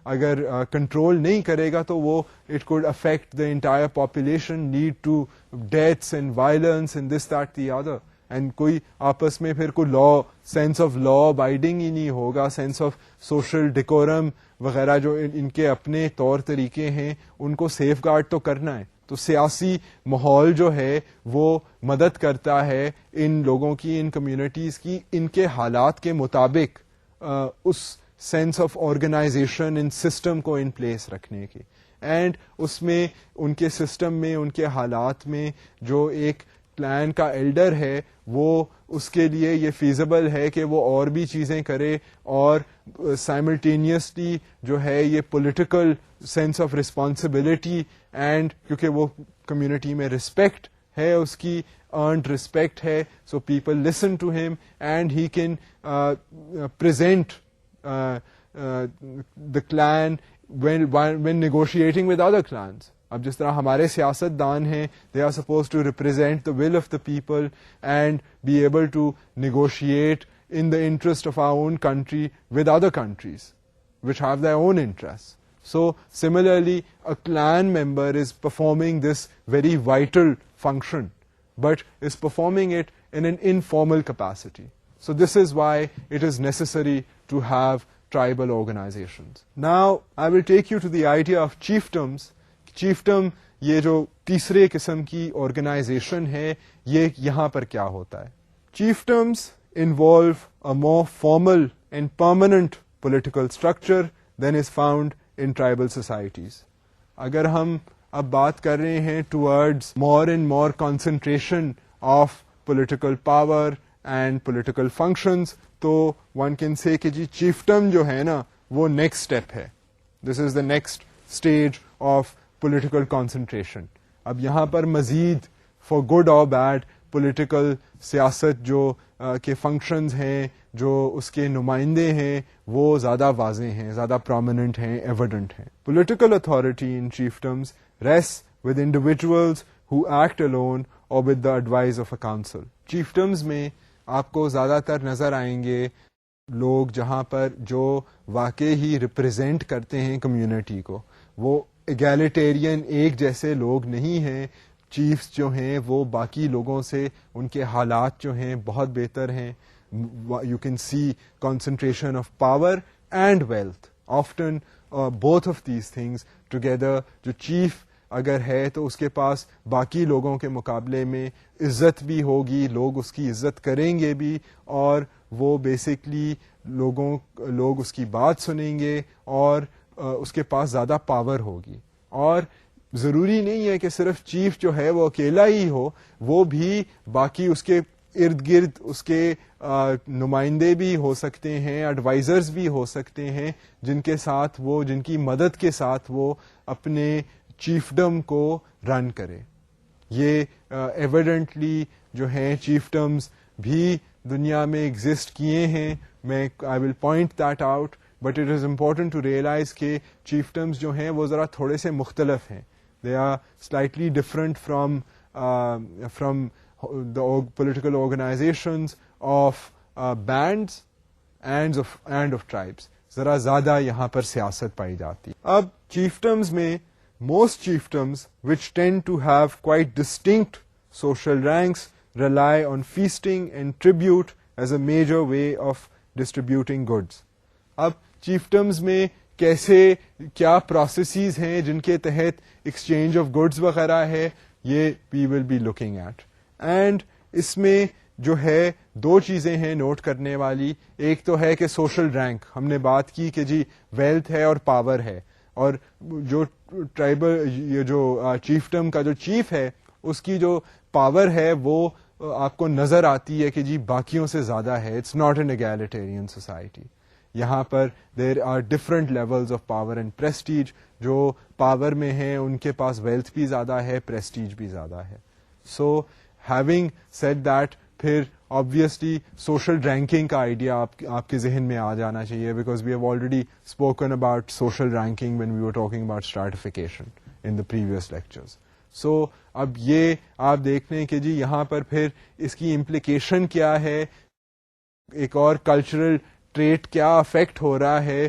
اگر کنٹرول نہیں کرے گا تو وہ it could affect the entire population, lead to deaths and violence and this that the other. And کوئی آپس میں پھر کوئی law, sense of law abiding ہی نہیں ہوگا, سینس آف سوشل ڈیکورم وغیرہ جو ان کے اپنے طور طریقے ہیں ان کو سیف گارڈ تو کرنا ہے. تو سیاسی ماحول جو ہے وہ مدد کرتا ہے ان لوگوں کی, ان کمیونٹیز کی, ان کے حالات کے مطابق اس سینس آف آرگنائزیشن ان سسٹم کو ان پلیس رکھنے کی. اینڈ اس میں ان کے سسٹم میں, ان کے حالات میں جو ایک کلین کا ایلڈر ہے وہ اس کے لیے یہ فیزیبل ہے کہ وہ اور بھی چیزیں کرے اور سائملٹینیسلی جو ہے یہ political sense of responsibility, and کیونکہ وہ کمیونٹی میں رسپیکٹ ہے, اس کی ارنڈ رسپیکٹ ہے, سو پیپل لسن ٹو ہم and he can present the clean when negotiating with other clans. اب جس طرح ہمارے سیاست دان ہیں, they are supposed to represent the will of the people and be able to negotiate in the interest of our own country with other countries which have their own interests. So similarly a clan member is performing this very vital function but is performing it in an informal capacity. So this is why it is necessary to have tribal organizations. Now I will take you to the idea of chiefdoms. چیفڈم یہ جو تیسرے قسم کی organization ہے یہ یہاں پر کیا ہوتا ہے. Chiefdoms involve a more formal and permanent political structure than is found in tribal societies. اگر ہم اب بات کر رہے ہیں towards more and more concentration of political power and political functions تو ون کین سے کہ جی چیفڈم جو ہے نا وہ نیکسٹ اسٹیپ ہے. This is the next stage of political concentration. اب یہاں پر مزید فار گڈ اور بیڈ پولیٹیکل سیاست جو کے فنکشنز ہیں, جو اس کے نمائندے ہیں, وہ زیادہ واضح ہیں, زیادہ پرومیننٹ ہیں, ایویڈنٹ ہیں. Political authority in chiefdoms rests with individuals who act alone or with the advice of a council. chiefdoms میں آپ کو زیادہ تر نظر آئیں گے لوگ جہاں پر جو واقع ہی ریپرزینٹ کرتے ہیں کمیونٹی کو, وہ ایگیلیٹیرین ایک جیسے لوگ نہیں ہیں. چیفز جو ہیں وہ باقی لوگوں سے ان کے حالات جو ہیں بہت بہتر ہیں. You can see concentration of power and wealth, often both of these things together. جو چیف اگر ہے تو اس کے پاس باقی لوگوں کے مقابلے میں عزت بھی ہوگی, لوگ اس کی عزت کریں گے بھی, اور وہ بیسکلی لوگ اس کی بات سنیں گے, اور اس کے پاس زیادہ پاور ہوگی. اور ضروری نہیں ہے کہ صرف چیف جو ہے وہ اکیلا ہی ہو, وہ بھی باقی اس کے ارد گرد اس کے نمائندے بھی ہو سکتے ہیں, ایڈوائزرز بھی ہو سکتے ہیں, جن کے ساتھ وہ, جن کی مدد کے ساتھ وہ اپنے چیفڈم کو رن کرے. یہ ایویڈنٹلی جو ہیں چیفڈمز بھی دنیا میں ایگزسٹ کیے ہیں. میں I will point that out, but it is important to realise کہ چیفڈمز جو ہیں وہ ذرا تھوڑے سے مختلف ہیں. They are slightly different from the political organizations of bands and of tribes. ذرا زیادہ یہاں پر سیاست پائی جاتی. اب chiefdoms میں most chiefdoms which tend to have quite distinct social ranks rely on feasting and tribute as a major way of distributing goods. اب chiefdoms میں کیسے کیا پروسیسز ہیں جن کے تحت ایکسچینج آف گڈز وغیرہ ہے, یہ we will be looking at. And اس میں جو ہے دو چیزیں ہیں نوٹ کرنے والی. ایک تو ہے کہ سوشل رینک, ہم نے بات کی کہ جی ویلتھ ہے اور پاور ہے, اور جو ٹرائبل جو چیفڈم کا جو چیف ہے اس کی جو پاور ہے وہ آپ کو نظر آتی ہے کہ جی باقیوں سے زیادہ ہے. It's not an egalitarian society. یہاں پر there are different levels of power and prestige. جو پاور میں ہیں ان کے پاس ویلتھ بھی زیادہ ہے, پریسٹیج بھی زیادہ ہے. سو having said that, پھر obviously social ranking کا آئیڈیا آپ کے ذہن میں آ جانا چاہیے, because we have already spoken about social ranking when we were talking about stratification in the previous lectures. So اب یہ آپ دیکھ لیں کہ جی یہاں پر پھر اس کی implication کیا ہے, ایک اور کلچرل ٹریٹ کیا افیکٹ ہو رہا ہے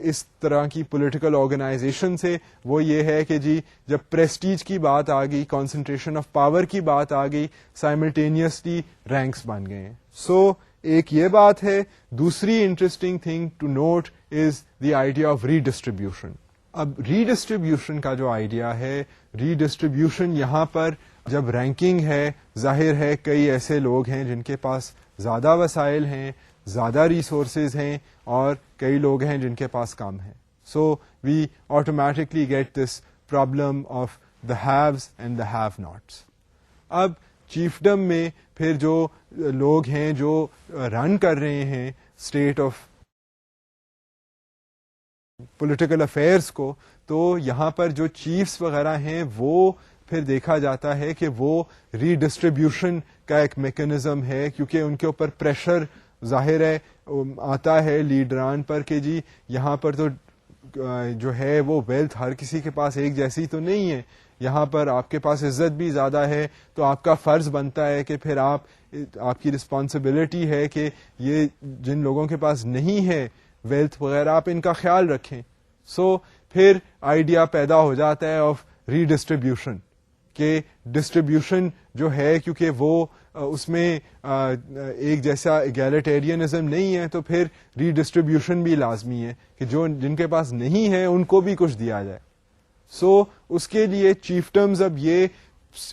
اس طرح کی پولیٹیکل آرگنائزیشن سے. وہ یہ ہے کہ جی جب پریسٹیج کی بات آ گئی, کانسنٹریشن آف پاور کی بات آ گئی, سائملٹینیسلی رینکس بن گئے ہیں. سو ایک یہ بات ہے. دوسری interesting thing to note is the idea of redistribution. اب ری ڈسٹریبیوشن کا جو آئیڈیا ہے, ری ڈسٹریبیوشن یہاں پر جب رینکنگ ہے, ظاہر ہے کئی ایسے لوگ ہیں جن کے پاس زیادہ وسائل ہیں, زیادہ ریسورسز ہیں, اور کئی لوگ ہیں جن کے پاس کم ہیں. So we automatically get this problem of the haves and the have nots. اب چیفڈم میں پھر جو لوگ ہیں جو رن کر رہے ہیں اسٹیٹ آف پولیٹیکل افیئرس کو, تو یہاں پر جو چیفز وغیرہ ہیں وہ پھر دیکھا جاتا ہے کہ وہ ری ڈسٹریبیوشن کا ایک میکینزم ہے, کیونکہ ان کے اوپر پریشر ظاہر ہے آتا ہے لیڈران پر کہ جی یہاں پر تو جو ہے وہ ویلتھ ہر کسی کے پاس ایک جیسی تو نہیں ہے, یہاں پر آپ کے پاس عزت بھی زیادہ ہے, تو آپ کا فرض بنتا ہے کہ پھر آپ کی رسپانسبلٹی ہے کہ یہ جن لوگوں کے پاس نہیں ہے ویلتھ وغیرہ, آپ ان کا خیال رکھیں. سو پھر آئیڈیا پیدا ہو جاتا ہے آف ری ڈسٹریبیوشن, کہ ڈسٹریبیوشن جو ہے کیونکہ وہ اس میں ایک جیسا ایگیلیٹیرینزم نہیں ہے, تو پھر ری ڈسٹریبیوشن بھی لازمی ہے کہ جو جن کے پاس نہیں ہے ان کو بھی کچھ دیا جائے. سو اس کے لیے چیفڈمز اب یہ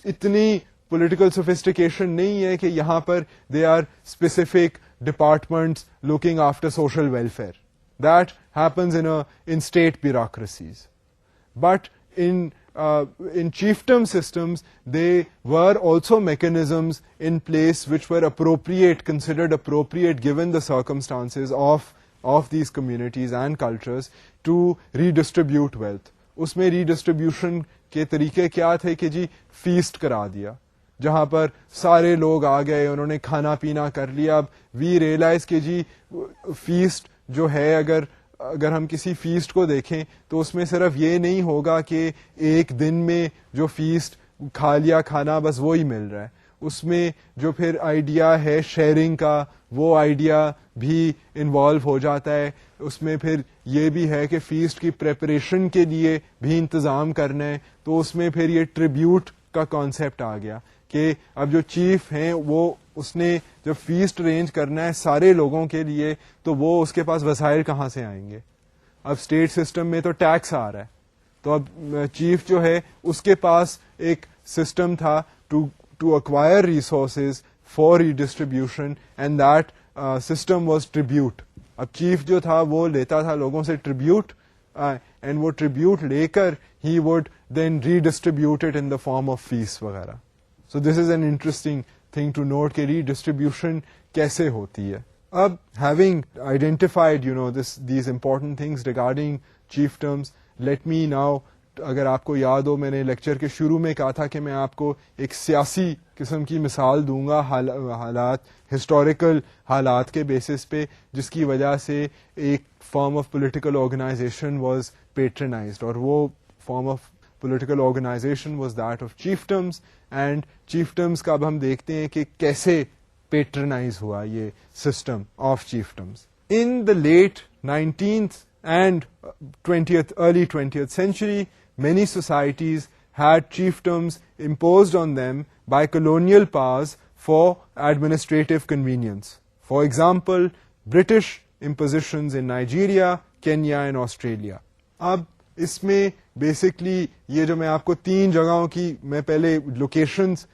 اتنی پولیٹیکل سوفسٹیکیشن نہیں ہے کہ یہاں پر they are specific departments looking after social welfare. That happens in state bureaucracies. But in chiefdom systems, they were also mechanisms in place which were appropriate, considered appropriate given the circumstances of these communities and cultures to redistribute wealth. اس میں ریڈسٹریبیوشن کے طریقے کیا تھے کہ جی fest کرا دیا. جہاں پر سارے لوگ آ گئے, انہوں نے کھانا پینا کر لیا. اب وی ریئلائز کہ جی فیسٹ جو ہے, اگر ہم کسی فیسٹ کو دیکھیں تو اس میں صرف یہ نہیں ہوگا کہ ایک دن میں جو فیسٹ کھا لیا کھانا بس وہی مل رہا ہے. اس میں جو پھر آئیڈیا ہے شیئرنگ کا, وہ آئیڈیا بھی انوالو ہو جاتا ہے. اس میں پھر یہ بھی ہے کہ فیسٹ کی پریپریشن کے لیے بھی انتظام کرنا ہے, تو اس میں پھر یہ ٹریبیوٹ کا کانسیپٹ آ گیا کہ اب جو چیف ہیں وہ اس نے جب فیسٹ ارینج کرنا ہے سارے لوگوں کے لیے, تو وہ اس کے پاس وسائل کہاں سے آئیں گے؟ اب اسٹیٹ سسٹم میں تو ٹیکس آ رہا ہے, تو اب چیف جو ہے اس کے پاس ایک سسٹم تھا to acquire resources for redistribution, and that system was tribute. اب چیف جو تھا وہ لیتا تھا لوگوں سے ٹریبیوٹ, اینڈ وہ ٹریبیوٹ لے کر he would then redistribute it in the form of feasts وغیرہ. So this is an interesting thing to note کہ ریڈسٹریبیوشن کیسے ہوتی ہے. اب having identified these important things regarding chiefdoms, let me now, اگر آپ کو یاد ہو میں نے لیکچر کے شروع میں کہا تھا کہ میں آپ کو ایک سیاسی قسم کی مثال دوں گا, حالات ہسٹوریکل حالات کے بیسس پہ, جس کی وجہ سے ایک form of political organisation was patronised, اور وہ form of political organisation was that of chiefdoms. And chiefdoms کا اب ہم دیکھتے ہیں کہ کیسے پیٹرنائز ہوا یہ system of chiefdoms. In the late 19th and 20th, early 20th century, many societies had chiefdoms imposed on them by colonial powers for administrative convenience. For example, British impositions in Nigeria, Kenya and Australia. اب اس میں basically یہ جو میں آپ کو 3 جگہوں کی میں پہلے لوکیشنز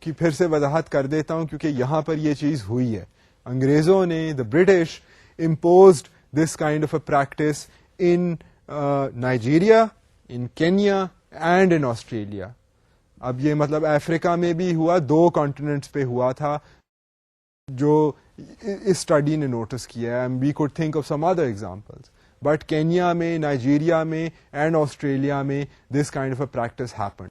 کی پھر سے وضاحت کر دیتا ہوں, کیونکہ یہاں پر یہ چیز ہوئی ہے. انگریزوں نے, the British imposed this kind of a practice in Nigeria, in Kenya and in Australia. اب یہ مطلب افریقہ میں بھی ہوا, 2 کانٹیننٹس پہ ہوا تھا جو اس اسٹڈی نے نوٹس کیا ہے. We could think of some other examples. But Kenya میں, نائجیریا میں اینڈ آسٹریلیا میں this kind of a practice happened.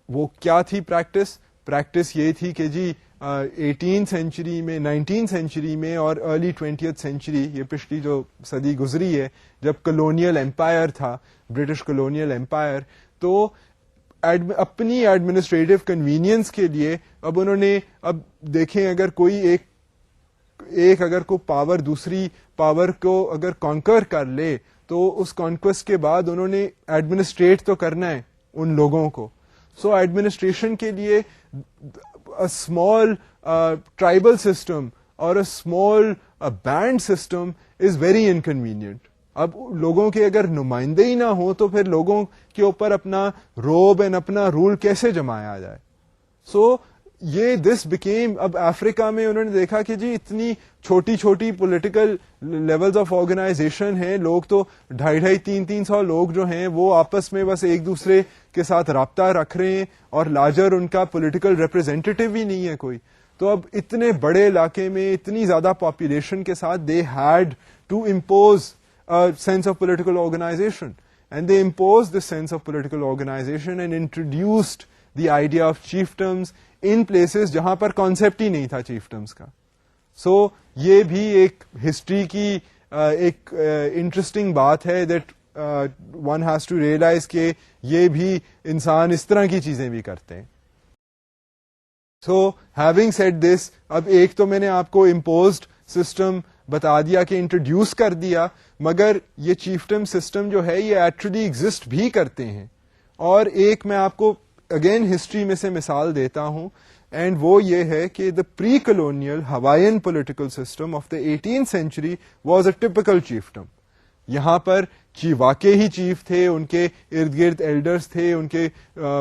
وہ کیا تھی پریکٹس؟ پریکٹس یہ تھی کہ جی 18 سینچری میں, 19 سینچری میں اور ارلی 20th سینچری, یہ پچھلی جو صدی گزری ہے, جب کلونیل امپائر تھا, برٹش کلونیل امپائر, تو اپنی ایڈمنسٹریٹو کنوینئنس کے لیے اب انہوں نے, اب دیکھیں اگر کوئی ایک اگر کوئی پاور دوسری پاور کو اگر کانکر کر لے, تو اس کانکویسٹ کے بعد انہوں نے ایڈمنسٹریٹ تو کرنا ہے ان لوگوں کو. سو ایڈمنسٹریشن کے لیے اسمال ٹرائبل سسٹم اور small band system is very inconvenient. اب لوگوں کے اگر نمائندے ہی نہ ہوں تو پھر لوگوں کے اوپر اپنا روب اینڈ اپنا رول کیسے جمایا جائے؟ سو یہ دس بیکیم, اب افریقہ میں انہوں نے دیکھا کہ جی اتنی چھوٹی چھوٹی پولیٹیکل لیولز آف آرگنائزیشن ہیں, لوگ تو 250-300 لوگ جو ہیں وہ آپس میں بس ایک دوسرے کے ساتھ رابطہ رکھ رہے ہیں, اور لارجر ان کا پولیٹیکل ریپرزینٹیٹیو ہی نہیں ہے کوئی. تو اب اتنے بڑے علاقے میں اتنی زیادہ پاپولیشن کے ساتھ they had to impose sense of political organization, and they imposed this sense of political organization and introduced the idea of chiefdoms in places جہاں پر concept ہی نہیں تھا chiefdoms کا. So یہ بھی ایک ہسٹری کی ایک انٹرسٹنگ بات ہے that one has to realize کہ یہ بھی انسان اس طرح کی چیزیں بھی کرتے ہیں. So having said this, اب ایک تو میں نے آپ کو imposed system بتا دیا کہ انٹروڈیوس کر دیا, مگر یہ چیفڈم سسٹم جو ہے یہ ایکچولی ایگزسٹ بھی کرتے ہیں. اور ایک میں آپ کو اگین ہسٹری میں سے مثال دیتا ہوں, اینڈ وہ یہ ہے کہ the pre colonial Hawaiian political system of the 18th century was a typical chiefdom. یہاں پر واقعی ہی چیف تھے, ان کے ارد گرد ایلڈرز تھے, ان کے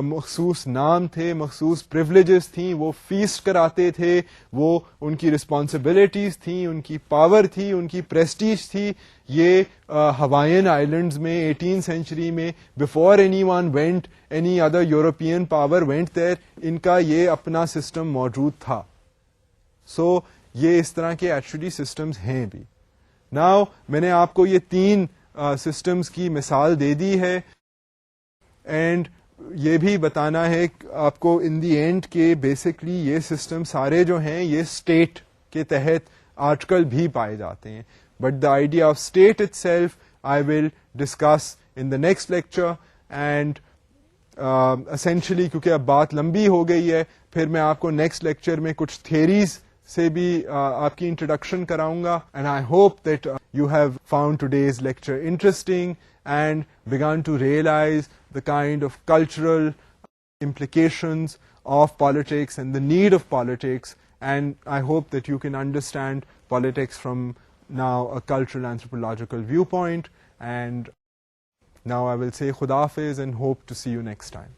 مخصوص نام تھے, مخصوص پریولیجز تھیں, وہ فیسٹ کراتے تھے, وہ ان کی رسپانسبلٹیز تھیں, ان کی پاور تھی, ان کی پریسٹیج تھی. یہ ہوائین آئلینڈز میں 18th century میں before anyone went, any other European power went there, ان کا یہ اپنا سسٹم موجود تھا. سو یہ اس طرح کے ایکچولی سسٹمز ہیں بھی. ناؤ میں نے آپ کو یہ 3 سسٹمز کی مثال دے دی ہے, اینڈ یہ بھی بتانا ہے آپ کو ان دی اینڈ کہ بیسکلی یہ سسٹم سارے جو ہیں یہ اسٹیٹ کے تحت آج کل بھی پائے جاتے ہیں. But the idea of state it self I will discuss in the next lecture. And essentially کیونکہ اب بات لمبی ہو گئی ہے, پھر میں آپ کو نیکسٹ لیکچر میں کچھ تھیریز سے بھی آپ کی انٹروڈکشن کراؤں گا. And I hope that you have found today's lecture interesting and began to realize the kind of cultural implications of politics and the need of politics, and I hope that you can understand politics from now a cultural anthropological viewpoint. And now I will say Khuda Hafiz and hope to see you next time.